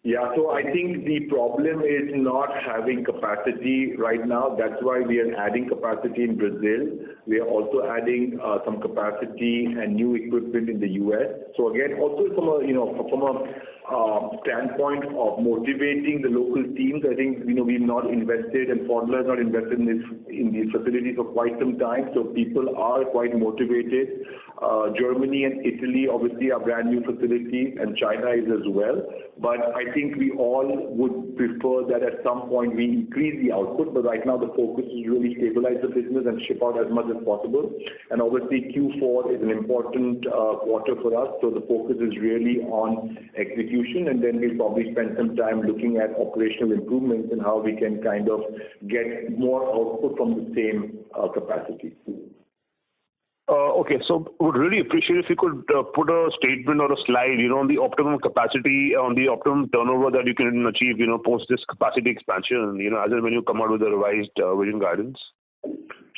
Yeah, so I think the problem is not having capacity right now. That's why we are adding capacity in Brazil. We are also adding some capacity and new equipment in the US. So again, also from a standpoint of motivating the local teams, I think we've not invested and Pfaudler has not invested in these facilities for quite some time. So people are quite motivated. Germany and Italy obviously are brand new facilities, and China is as well. But I think we all would prefer that at some point we increase the output, but right now the focus is really stabilize the business and ship out as much as possible. And obviously Q4 is an important quarter for us, so the focus is really on execution, and then we'll probably spend some time looking at operational improvements and how we can kind of get more output from the same capacity. Okay, so would really appreciate if you could put a statement or a slide, on the optimum capacity, on the optimum turnover that you can achieve, post this capacity expansion, as and when you come out with a revised vision guidance.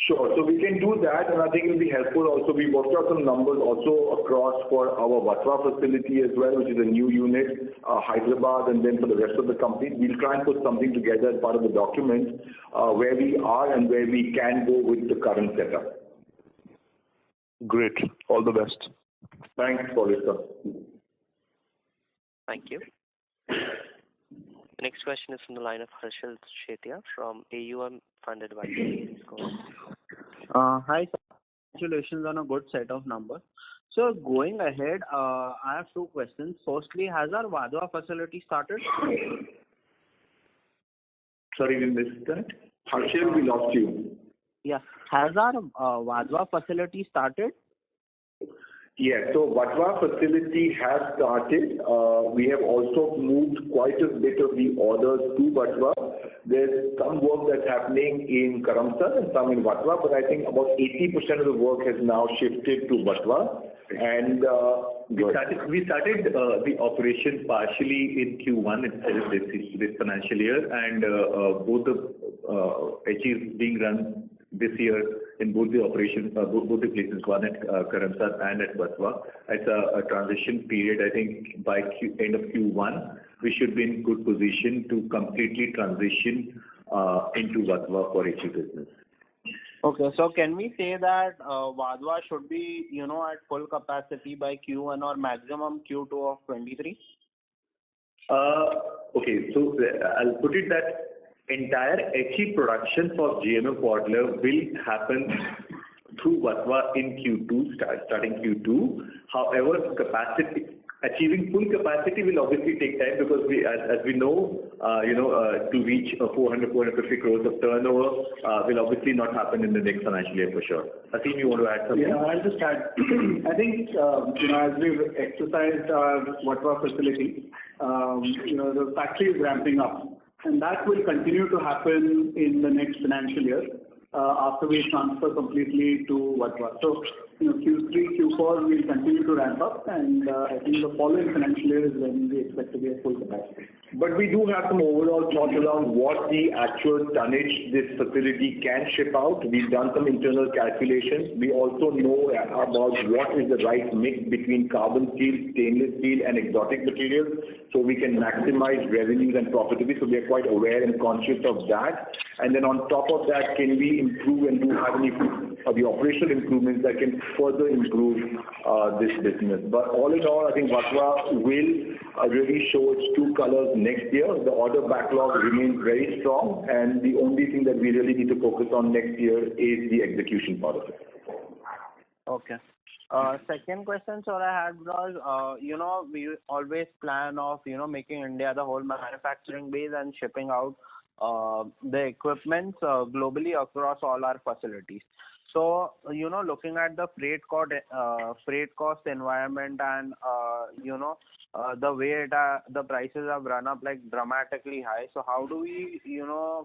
Sure. So we can do that, and I think it will be helpful also. We worked out some numbers also across for our Vatva facility as well, which is a new unit, Hyderabad, and then for the rest of the company. We'll try and put something together as part of the document where we are and where we can go with the current setup. Great. All the best. Thanks, Paulus. Thank you. The next question is from the line of Harshal Shetia from AUM Fund Advisory. Hi, sir. Congratulations on a good set of numbers. So going ahead, I have two questions. Firstly, has our Vatva facility started? Sorry, we missed that. Harshal, we lost you. Yeah. Has our Vatva facility started? Yes. So Vatva facility has started. We have also moved quite a bit of the orders to Vatva. There's some work that's happening in Karamsad and some in Vatva, but I think about 80% of the work has now shifted to Vatva. And we started the operation partially in Q1 itself this financial year, and both the HE being run this year in both the operations, both the places, one at Karamsad and at Vatva. It's a transition period. I think by end of Q1, we should be in good position to completely transition into Vatva for HE business. Okay, so can we say that Vatva should be, at full capacity by Q1 or maximum Q2 of 23? Okay, so I'll put it that entire HE production for GMM Pfaudler will happen through Vatva in Q2, starting Q2. However, achieving full capacity will obviously take time because as we know, to reach 400-450 crores of turnover will obviously not happen in the next financial year for sure. Aseem, you want to add something? Yeah, I'll just add. I think, as we've exercised our Vatva facility, the factory is ramping up. And that will continue to happen in the next financial year after we transfer completely to Vatva. So, Q3, Q4 will continue to ramp up, and I think the following financial year is when we expect to be at full capacity. But we do have some overall thoughts around what the actual tonnage this facility can ship out. We've done some internal calculations. We also know about what is the right mix between carbon steel, stainless steel, and exotic materials, so we can maximize revenues and profitability. So we are quite aware and conscious of that. And then on top of that, can we improve and do have any the operational improvements that can further improve this business? But all in all, I think Vatva will really show its true colors next year. The order backlog remains very strong, and the only thing that we really need to focus on next year is the execution part of it. Okay. Second question, sir, I had was, we always plan of, making India the whole manufacturing base and shipping out the equipment globally across all our facilities. So, looking at the freight cost environment and, the way the prices have run up like dramatically high. So how do we,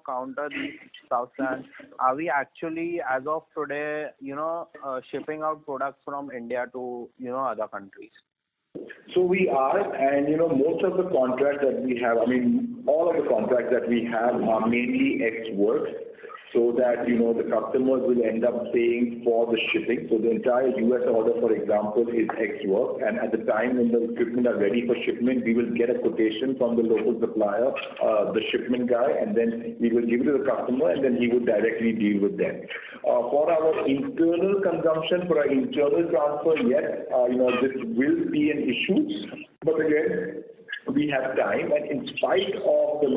counter these stuff? And are we actually, as of today, shipping out products from India to, other countries? So we are, and most of the contracts that we have, all of the contracts that we have are mainly ex-works. so that, the customers will end up paying for the shipping. So the entire US order, for example, is X work, and at the time when the equipment are ready for shipment, we will get a quotation from the local supplier, the shipment guy, and then we will give it to the customer, and then he would directly deal with them. For our internal consumption, for our internal transfer, yes, this will be an issue, but again, we have time, and in spite of the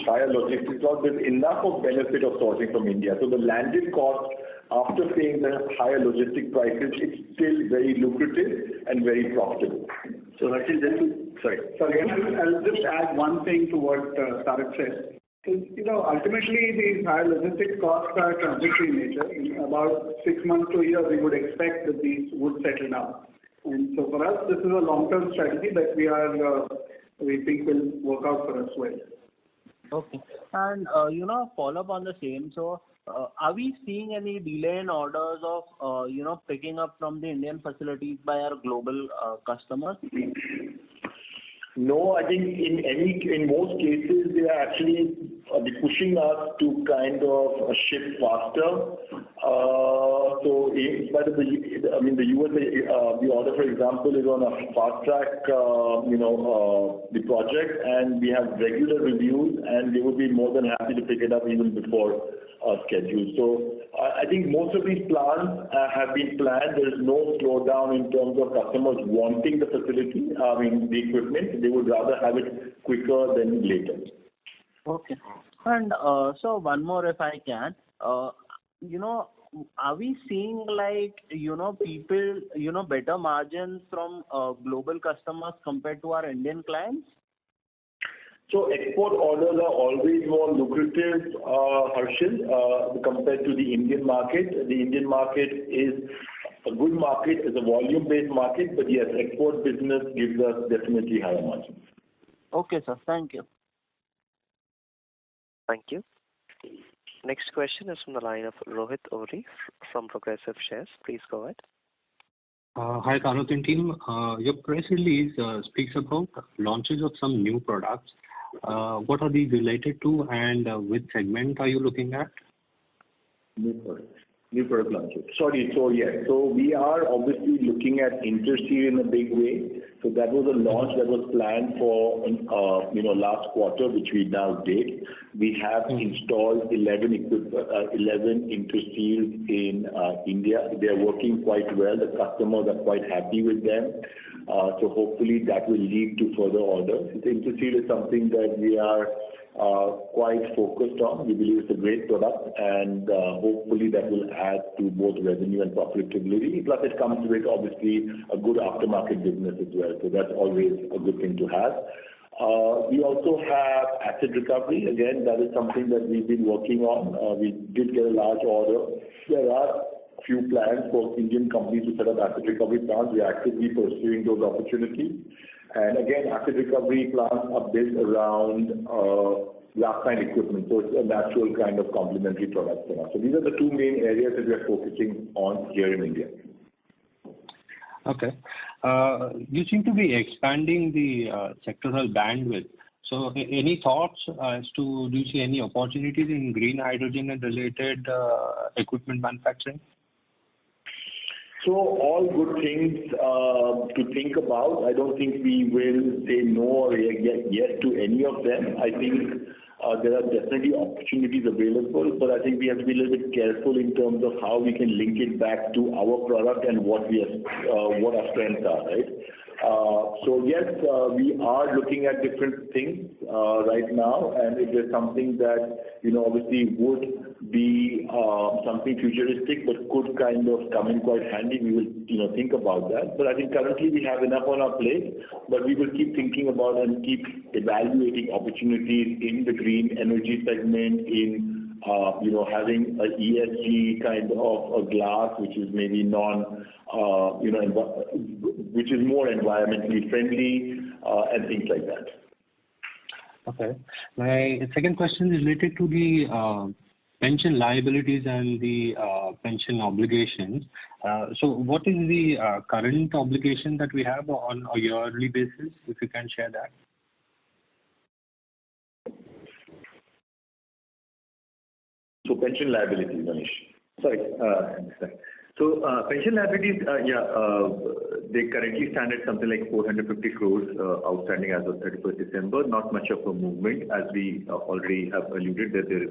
higher logistics cost, there's enough of benefit of sourcing from India. So the landed cost, after paying the higher logistic prices, it's still very lucrative and very profitable. So Harshil, sorry, I'll just add one thing to what Tarak said. Ultimately, these higher logistics costs are transitory in nature. In about 6 months to a year, we would expect that these would settle down. And so for us, this is a long-term strategy that we think will work out for us well. Okay. And, follow up on the same. So, are we seeing any delay in orders of, picking up from the Indian facilities by our global customers? No, I think in most cases they are actually pushing us to kind of ship faster. So in spite of the US, the order, for example, is on a fast track, the project, and we have regular reviews, and they would be more than happy to pick it up even before schedule. So I think most of these plans have been planned. There is no slowdown in terms of customers wanting the facility, the equipment. They would rather have it quicker than later. Okay. And so one more, if I can, are we seeing people, better margins from global customers compared to our Indian clients? So export orders are always more lucrative, Harshil, compared to the Indian market. The Indian market is a good market, is a volume-based market, but yes, export business gives us definitely higher margins. Okay, sir. Thank you. Thank you. Next question is from the line of Rohit Ohri from Progressive Shares. Please go ahead. Hi, Tarak and team. Your press release speaks about launches of some new products. What are these related to, and which segment are you looking at? New product launches. Sorry, so we are obviously looking at Interseal in a big way. So that was a launch that was planned for last quarter, which we now did. We have installed 11 Interseals in India. They are working quite well. The customers are quite happy with them. So hopefully that will lead to further orders. The Interseal is something that we are quite focused on. We believe it's a great product, and hopefully that will add to both revenue and profitability. Plus, it comes with obviously a good aftermarket business as well. So that's always a good thing to have. We also have acid recovery. Again, that is something that we've been working on. We did get a large order. There are few plans for Indian companies to set up acid recovery plants. We are actively pursuing those opportunities. And again, acid recovery plants are built around glass-lined equipment, so it's a natural kind of complementary product for us. So these are the two main areas that we are focusing on here in India. Okay. You seem to be expanding the sectoral bandwidth. So any thoughts as to, do you see any opportunities in green hydrogen and related equipment manufacturing? So all good things to think about. I don't think we will say no or yes to any of them. I think there are definitely opportunities available, but I think we have to be a little bit careful in terms of how we can link it back to our product and what our strengths are, right? So yes, we are looking at different things right now, and if there's something that obviously would be something futuristic but could kind of come in quite handy, we will think about that. But I think currently we have enough on our plate, but we will keep thinking about and keep evaluating opportunities in the green energy segment, in having a ESG kind of a glass, which is maybe which is more environmentally friendly, and things like that. Okay. My second question is related to the pension liabilities and the pension obligations. So what is the current obligation that we have on a yearly basis, if you can share that? So pension liabilities, Manish. Sorry. So pension liabilities, they currently stand at something like 450 crores outstanding as of 31st December. Not much of a movement, as we already have alluded that there is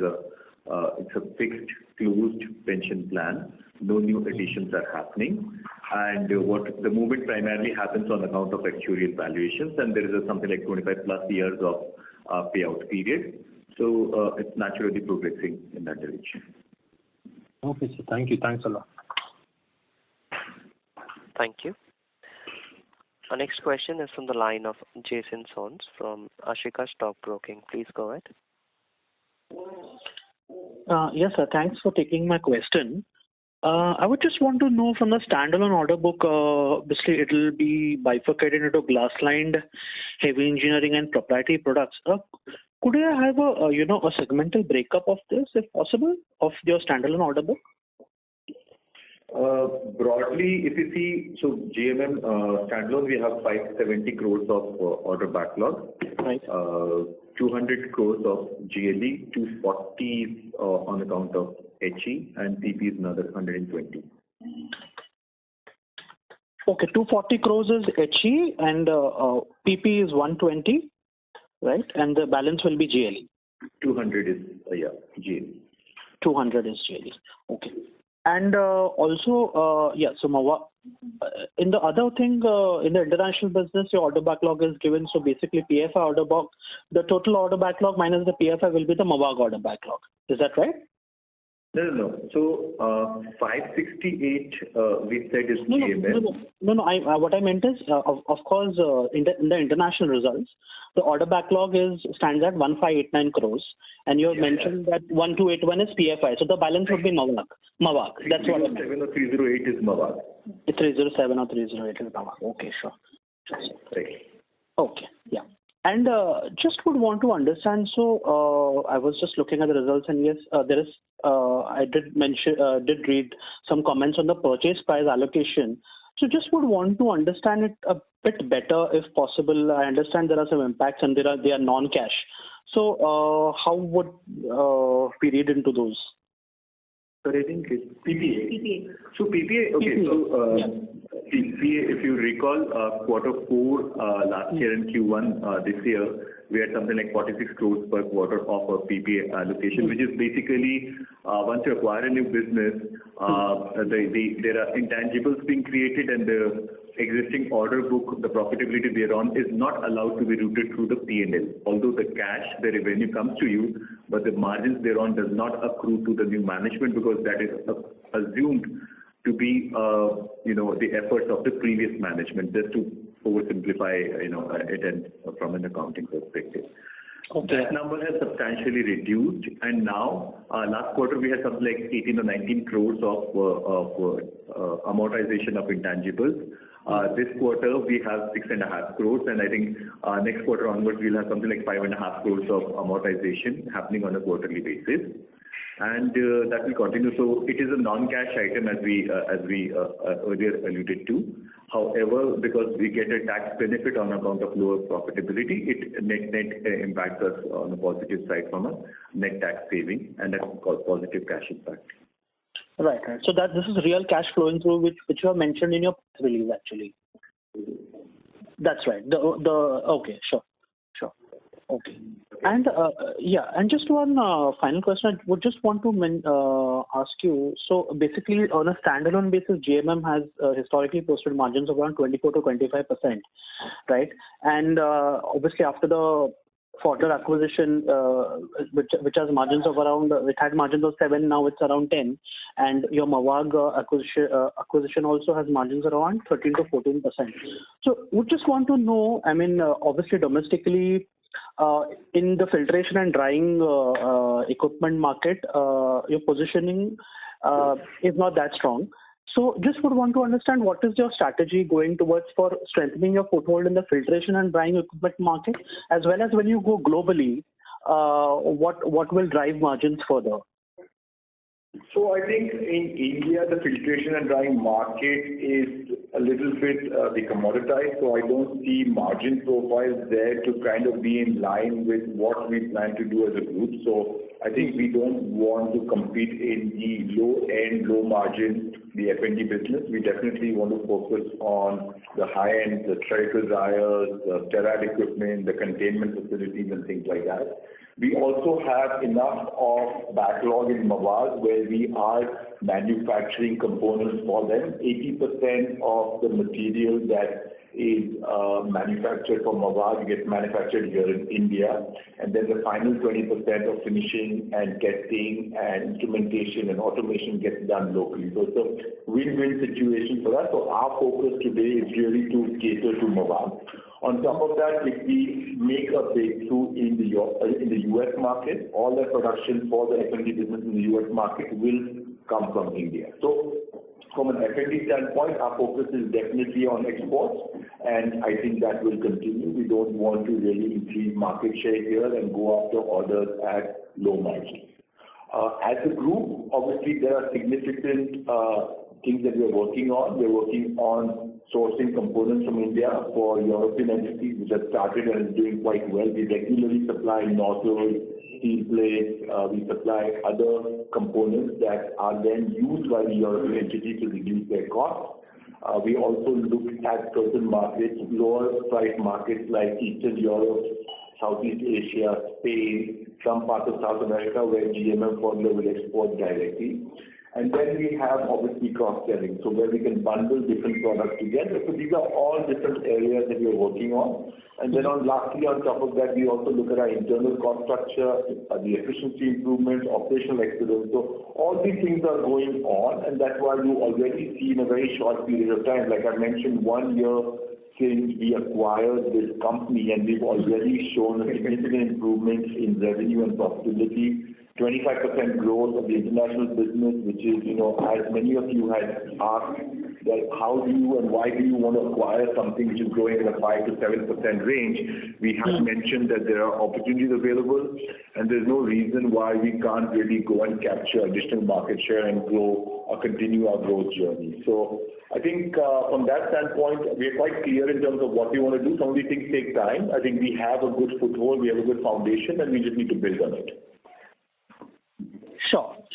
it's a fixed closed pension plan. No new additions are happening, and what the movement primarily happens on account of actuarial valuations, and there is something like 25 plus years of payout period. So it's naturally progressing in that direction. Okay, sir. Thank you. Thanks a lot. Thank you. Our next question is from the line of Jason Sons from Ashika Stock Broking. Please go ahead. Yes, sir. Thanks for taking my question. I would just want to know from the standalone order book, obviously it will be bifurcated into glass-lined, heavy engineering and proprietary products. Could I have a segmental breakup of this, if possible, of your standalone order book? Broadly, if you see, so GMM standalone, we have 570 crores of order backlog, right. 200 crores of GLE, 240 on account of HE, and PP is another 120. Okay, 240 crores is HE and PP is 120, right? And the balance will be GLE. 200 is GLE. 200 is GLE. Okay. And also, so in the other thing, in the international business, your order backlog is given. So basically, PFI order backlog, the total order backlog minus the PFI will be the Mavag order backlog. Is that right? No. So 568 we said is GMM. No. What I meant is, of course, in the international results, the order backlog stands at 1589 crores, and you have mentioned that 1281 is PFI. So the balance would be Mavag. That's what I meant. 307 or 308 is Mavag. 307 or 308 is Mavag. Okay, sure. Right. Okay, yeah. And just would want to understand, so I was just looking at the results, and yes, there is, I did read some comments on the purchase price allocation. So just would want to understand it a bit better if possible. I understand there are some impacts and they are non-cash. So how would we read into those? Sorry, I think it's PPA. So PPA, okay. PPA. So PPA, if you recall, quarter 4 last year and Q1 this year, we had something like 46 crores per quarter of a PPA allocation, which is basically once you acquire a new business, there are intangibles being created, and the existing order book, the profitability thereon is not allowed to be routed through the P&L. Although the cash, the revenue comes to you, but the margins thereon does not accrue to the new management because that is assumed to be the efforts of the previous management, just to oversimplify it and from an accounting perspective. Okay. That number has substantially reduced, and now last quarter we had something like 18 or 19 crores of amortization of intangibles. This quarter we have 6.5 crores, and I think next quarter onwards we'll have something like 5.5 crores of amortization happening on a quarterly basis, and that will continue. So it is a non-cash item as we earlier alluded to. However, because we get a tax benefit on account of lower profitability, it net impacts us on the positive side from a net tax saving, and that's called positive cash impact. Right. So this is real cash flowing through, which you have mentioned in your release actually. That's right. Okay, sure. Okay. And and just one final question. I would just want to ask you. So basically, on a standalone basis, GMM has historically posted margins of around 24 to 25%, right? And obviously, after the Pfaudler acquisition, which has margins of around, it had margins of 7, now it's around 10, and your Mavag acquisition also has margins around 13 to 14%. So would just want to know, I mean, obviously domestically, in the filtration and drying equipment market, your positioning is not that strong. So just would want to understand what is your strategy going towards for strengthening your foothold in the filtration and drying equipment market, as well as when you go globally, what will drive margins further? So I think in India, the filtration and drying market is a little bit commoditized, so I don't see margin profiles there to kind of be in line with what we plan to do as a group. So I think we don't want to compete in the low-end, low-margin, the F&D business. We definitely want to focus on the high-end, the trickle dryers, the sterile equipment, the containment facilities and things like that. We also have enough of backlog in Mavag where we are manufacturing components for them. 80% of the material that is manufactured for Mavag gets manufactured here in India, and then the final 20% of finishing and testing and instrumentation and automation gets done locally. So it's a win-win situation for us. So our focus today is really to cater to Mavag. On top of that, if we make a breakthrough in the U.S. market, all the production for the F&D business in the U.S. market will come from India. So from an F&D standpoint, our focus is definitely on exports, and I think that will continue. We don't want to really increase market share here and go after orders at low margin. As a group, obviously there are significant things that we are working on. We're working on sourcing components from India for European entities, which have started and is doing quite well. We regularly supply nozzles, steel plates, we supply other components that are then used by the European entity to reduce their costs. We also look at certain markets, lower price markets like Eastern Europe, Southeast Asia, Spain, some parts of South America where GMM Pfaudler will export directly. And then we have obviously cross-selling, so where we can bundle different products together. So these are all different areas that we are working on. And then lastly, on top of that, we also look at our internal cost structure, the efficiency improvements, operational excellence. So all these things are going on, and that's why you already see in a very short period of time, like I mentioned, 1 year since we acquired this company, and we've already shown a significant improvement in revenue and profitability. 25% growth of the international business, which is, as many of you had asked, that how do you and why do you want to acquire something which is growing in a 5 to 7% range? We have mentioned that there are opportunities available, and there's no reason why we can't really go and capture additional market share and grow or continue our growth journey. So I think from that standpoint, we are quite clear in terms of what we want to do. Some of these things take time. I think we have a good foothold, we have a good foundation, and we just need to build on it.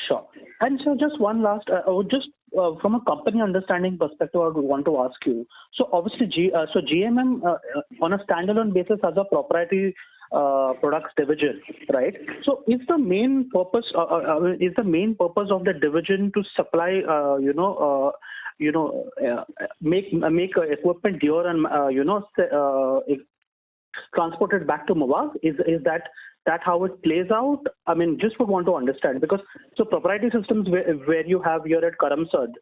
Sure. And so just one last, from a company understanding perspective, I would want to ask you. So obviously, GMM on a standalone basis has a proprietary products division, right? So is the main purpose of the division to supply, make equipment here and transport it back to Mavag? Is that how it plays out? I mean, just would want to understand, because so proprietary systems where you have here at Karamsad,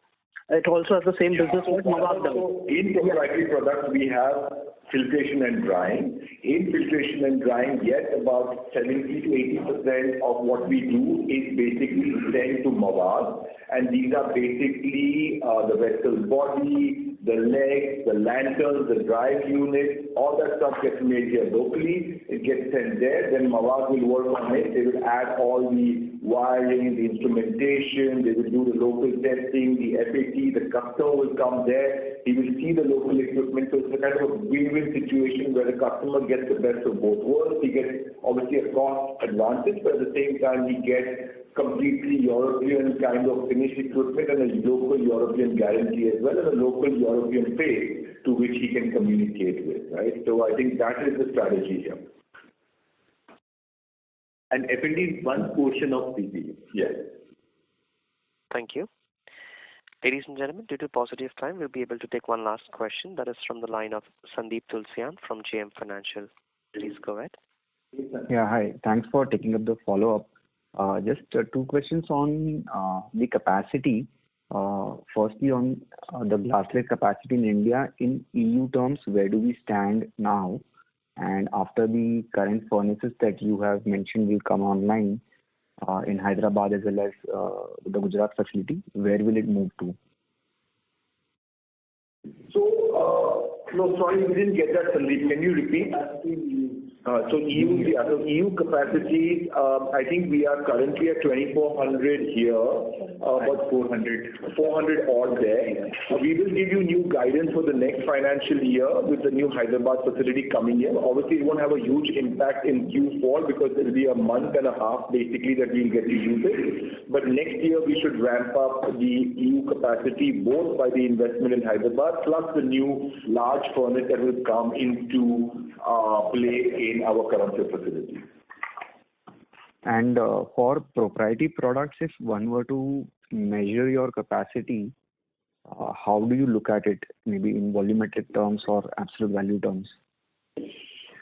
it also has the same business like Mavag does. So in proprietary products, we have filtration and drying. In filtration and drying, yes, about 70 to 80% of what we do is basically sent to Mavag, and these are basically the vessel body, the legs, the lanterns, the drive units, all that stuff gets made here locally. It gets sent there, then Mavag will work on it. They will add all the wiring, the instrumentation, they will do the local testing, the FAT, the customer will come there, he will see the local equipment. So it's a kind of a win-win situation where the customer gets the best of both worlds. He gets obviously a cost advantage, but at the same time he gets completely European kind of finished equipment and a local European guarantee as well, and a local European face to which he can communicate with, right? So I think that is the strategy here. And F&D is one portion of PPE. Yes. Thank you. Ladies and gentlemen, due to paucity of time, we'll be able to take one last question. That is from the line of Sandeep Tulsian from JM Financial. Please go ahead. Yeah, hi. Thanks for taking up the follow-up. Just two questions on the capacity. Firstly, on the glassware capacity in India, in EU terms, where do we stand now? And after the current furnaces that you have mentioned will come online in Hyderabad as well as the Gujarat facility, where will it move to? So, no, sorry, we didn't get that, Sandeep. Can you repeat? So EU capacity, I think we are currently at 2,400 here, about 400 odd there. We will give you new guidance for the next financial year with the new Hyderabad facility coming in. Obviously, it won't have a huge impact in Q4 because it will be a month and a half basically that we'll get to use it. But next year we should ramp up the EU capacity both by the investment in Hyderabad plus the new large furnace that will come into play in our Karamsad facility. And for proprietary products, if one were to measure your capacity, how do you look at it, maybe in volumetric terms or absolute value terms?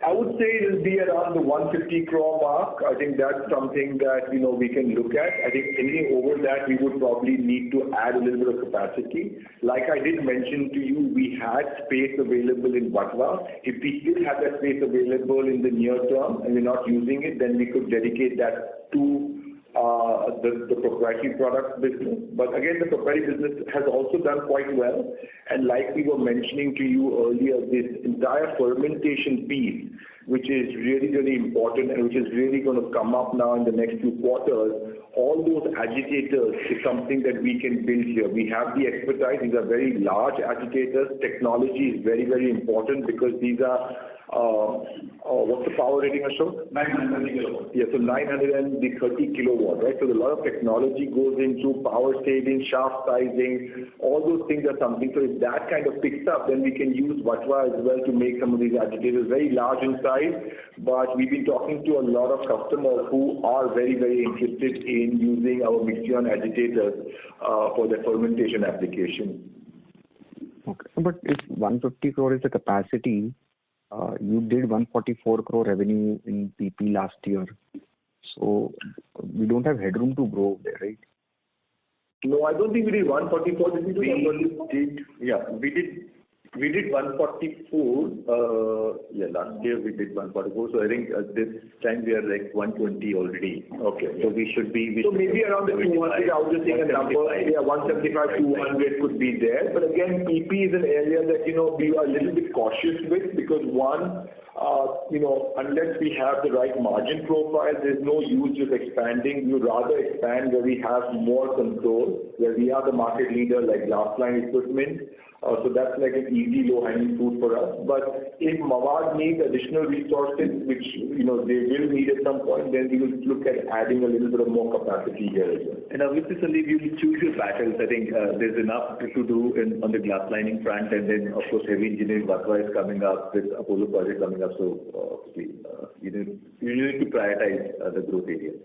I would say it will be around the 150 crore mark. I think that's something that we can look at. I think anything over that we would probably need to add a little bit of capacity. Like I did mention to you, we had space available in Vatva. If we still have that space available in the near term and we're not using it, then we could dedicate that to the proprietary product business. But again, the proprietary business has also done quite well. And like we were mentioning to you earlier, this entire fermentation piece, which is really, really important and which is really going to come up now in the next few quarters, all those agitators is something that we can build here. We have the expertise. These are very large agitators. Technology is very, very important because these are what's the power rating, Ashok? 930 kilowatts. Yeah, so 930 kilowatt, right? So a lot of technology goes into power saving, shaft sizing, all those things are something. So if that kind of picks up, then we can use Vatva as well to make some of these agitators very large in size. But we've been talking to a lot of customers who are very, very interested in using our Mixion agitators for the fermentation application. Okay, but if 150 crore is the capacity, you did 144 crore revenue in PP last year. So we don't have headroom to grow there, right? No, I don't think we did 144. Did we do 144? We did 144. Last year we did 144. So I think this time we are like 120 already. Okay. So we should be. So maybe around the 200. I was just saying a number. Yeah, 175, 200 could be there. But again, PP is an area that we are a little bit cautious with because one, unless we have the right margin profile, there's no use of expanding. We would rather expand where we have more control, where we are the market leader like glass line equipment. So that's like an easy low-hanging fruit for us. But if Mawad needs additional resources, which they will need at some point, then we will look at adding a little bit of more capacity here as well. And obviously, Sandeep, you will choose your battles. I think there's enough to do on the glass lining front, and then of course heavy engineering Vatva is coming up with Apollo project coming up. So you need to prioritize the growth areas.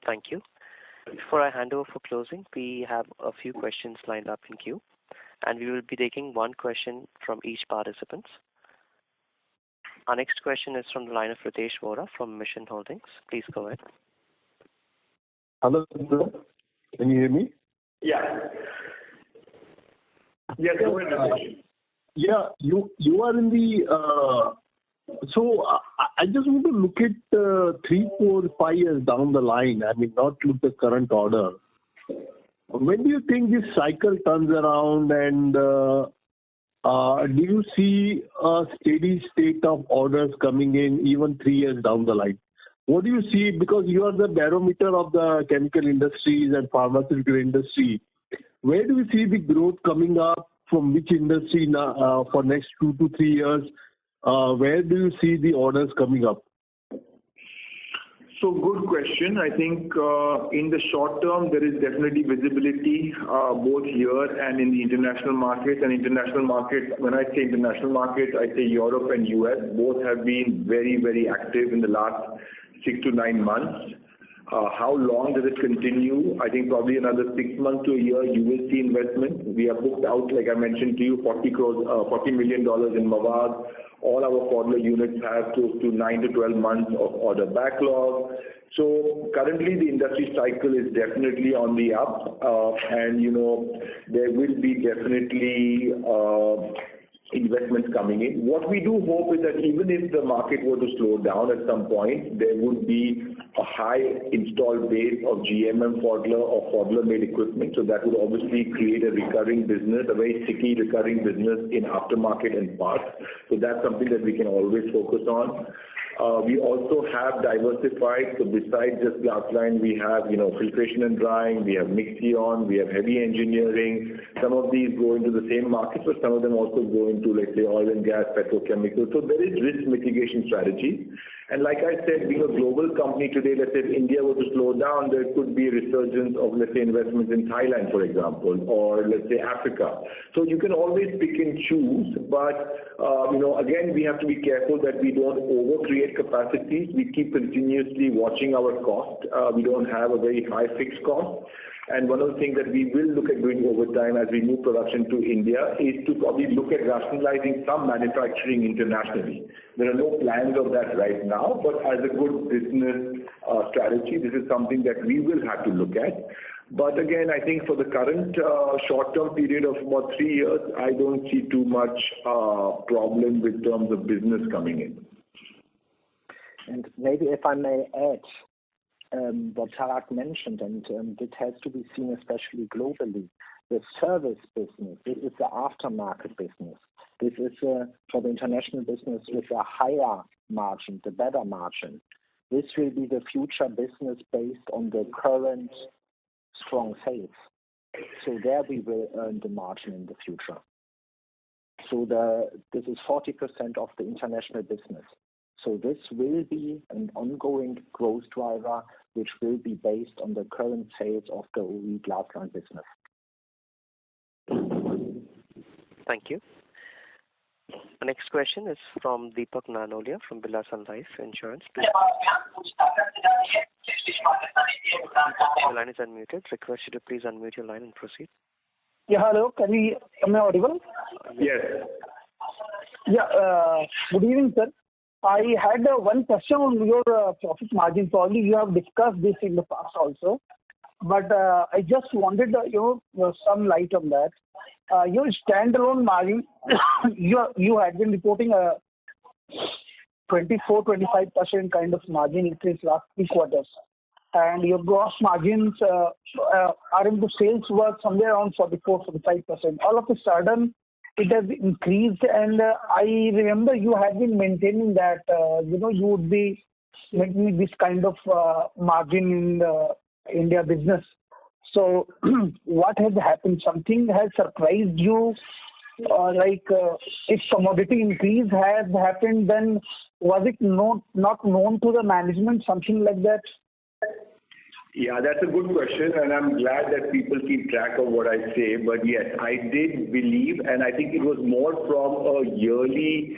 Thank you. Before I hand over for closing, we have a few questions lined up in queue, and we will be taking one question from each participant. Our next question is from the line of Ritesh Vora from Mission Holdings. Please go ahead. Hello, sir. Can you hear me? Yeah. Yes, go ahead, Ritesh. Yeah, you are in the. So I just want to look at 3, 4, 5 years down the line. I mean, not look at the current order. When do you think this cycle turns around, and do you see a steady state of orders coming in even 3 years down the line? What do you see? Because you are the barometer of the chemical industries and pharmaceutical industry. Where do you see the growth coming up from which industry now, for next 2 to 3 years? Where do you see the orders coming up? So good question. I think in the short term, there is definitely visibility both here and in the international markets. And international markets, when I say international markets, I say Europe and US. Both have been very, very active in the last 6 to 9 months. How long does it continue? I think probably another 6 months to a year, you will see investment. We are booked out, like I mentioned to you, $40 million in Mawad. All our Pfaudler units have close to 9 to 12 months of order backlog. So currently the industry cycle is definitely on the up, and there will be definitely investments coming in. What we do hope is that even if the market were to slow down at some point, there would be a high installed base of GMM Pfaudler or Pfaudler-made equipment. So that would obviously create a recurring business, a very sticky recurring business in aftermarket and parts. So that's something that we can always focus on. We also have diversified. So besides just glass-lined, we have, filtration and drying, we have Mixion, we have heavy engineering. Some of these go into the same markets, but some of them also go into, let's say, oil and gas, petrochemical. So there is risk mitigation strategy. And like I said, being a global company today, let's say if India were to slow down, there could be a resurgence of, let's say, investments in Thailand, for example, or let's say Africa. So you can always pick and choose, but, again, we have to be careful that we don't over-create capacities. We keep continuously watching our cost. We don't have a very high fixed cost. And one of the things that we will look at doing over time as we move production to India is to probably look at rationalizing some manufacturing internationally. There are no plans of that right now, but as a good business strategy, this is something that we will have to look at. But again, I think for the current short-term period of about 3 years, I don't see too much problem with terms of business coming in. And maybe if I may add, what Tarak mentioned, and it has to be seen especially globally. The service business, this is the aftermarket business. This is for the international business with a higher margin, the better margin. This will be the future business based on the current strong sales. So there we will earn the margin in the future. So this is 40% of the international business. So this will be an ongoing growth driver, which will be based on the current sales of the OE glass-lined business. Thank you. The next question is from Deepak Nanolia from Birla Sun Life Insurance. Please. Your line is unmuted. Request you to please unmute your line and proceed. Yeah, hello. Am I audible? Yes. Yeah. Good evening, sir. I had one question on your profit margin. Probably you have discussed this in the past also, but I just wanted some light on that. Your standalone margin, you had been reporting a 24-25% kind of margin increase last 3 quarters, and your gross margins are into sales were somewhere around 44-45%. All of a sudden, it has increased, and I remember you had been maintaining that you would be making this kind of margin in the India business. So what has happened? Something has surprised you? If commodity increase has happened, then was it not known to the management, something like that? Yeah, that's a good question, and I'm glad that people keep track of what I say. But yes, I did believe, and I think it was more from a yearly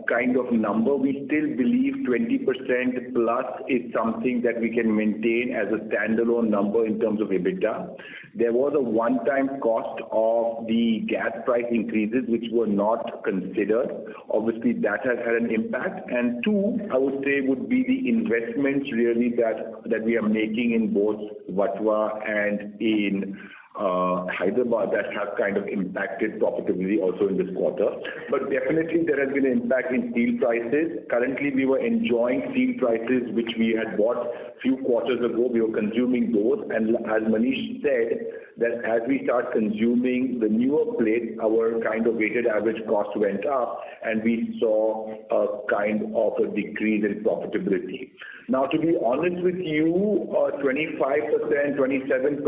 kind of number. We still believe 20% plus is something that we can maintain as a standalone number in terms of EBITDA. There was a one-time cost of the gas price increases, which were not considered. Obviously, that has had an impact. And two, I would say, would be the investments really that we are making in both Vatva and in Hyderabad that have kind of impacted profitability also in this quarter. But definitely there has been an impact in steel prices. Currently, we were enjoying steel prices which we had bought a few quarters ago. We were consuming those, and as Manish said, that as we start consuming the newer plates, our kind of weighted average cost went up, and we saw a kind of a decrease in profitability. Now, to be honest with you, 25%, 27%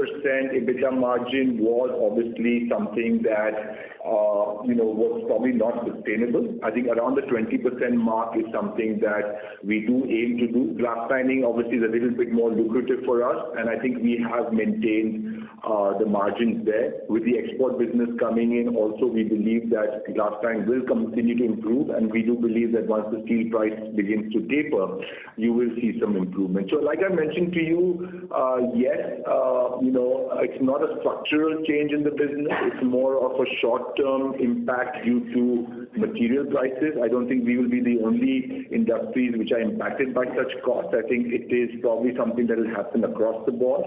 EBITDA margin was obviously something that was probably not sustainable. I think around the 20% mark is something that we do aim to do. Glass lining obviously is a little bit more lucrative for us, and I think we have maintained the margins there. With the export business coming in, also we believe that glass line will continue to improve, and we do believe that once the steel price begins to taper, you will see some improvement. So like I mentioned to you, yes, it's not a structural change in the business. It's more of a short-term impact due to material prices. I don't think we will be the only industries which are impacted by such costs. I think it is probably something that will happen across the board.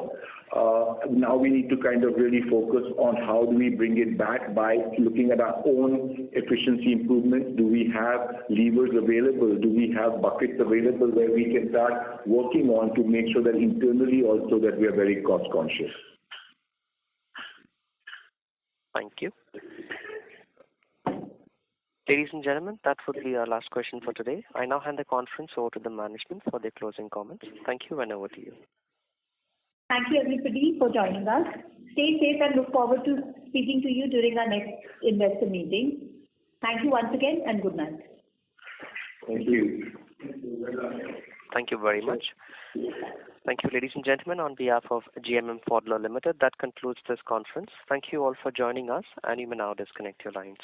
Now we need to kind of really focus on how do we bring it back by looking at our own efficiency improvements. Do we have levers available? Do we have buckets available where we can start working on to make sure that internally also that we are very cost conscious? Thank you. Ladies and gentlemen, that would be our last question for today. I now hand the conference over to the management for their closing comments. Thank you, and over to you. Thank you, everybody, for joining us. Stay safe and look forward to speaking to you during our next investor meeting. Thank you once again, and good night. Thank you. Thank you very much. Thank you, ladies and gentlemen. On behalf of GMM Pfaudler Limited, that concludes this conference. Thank you all for joining us, and you may now disconnect your lines.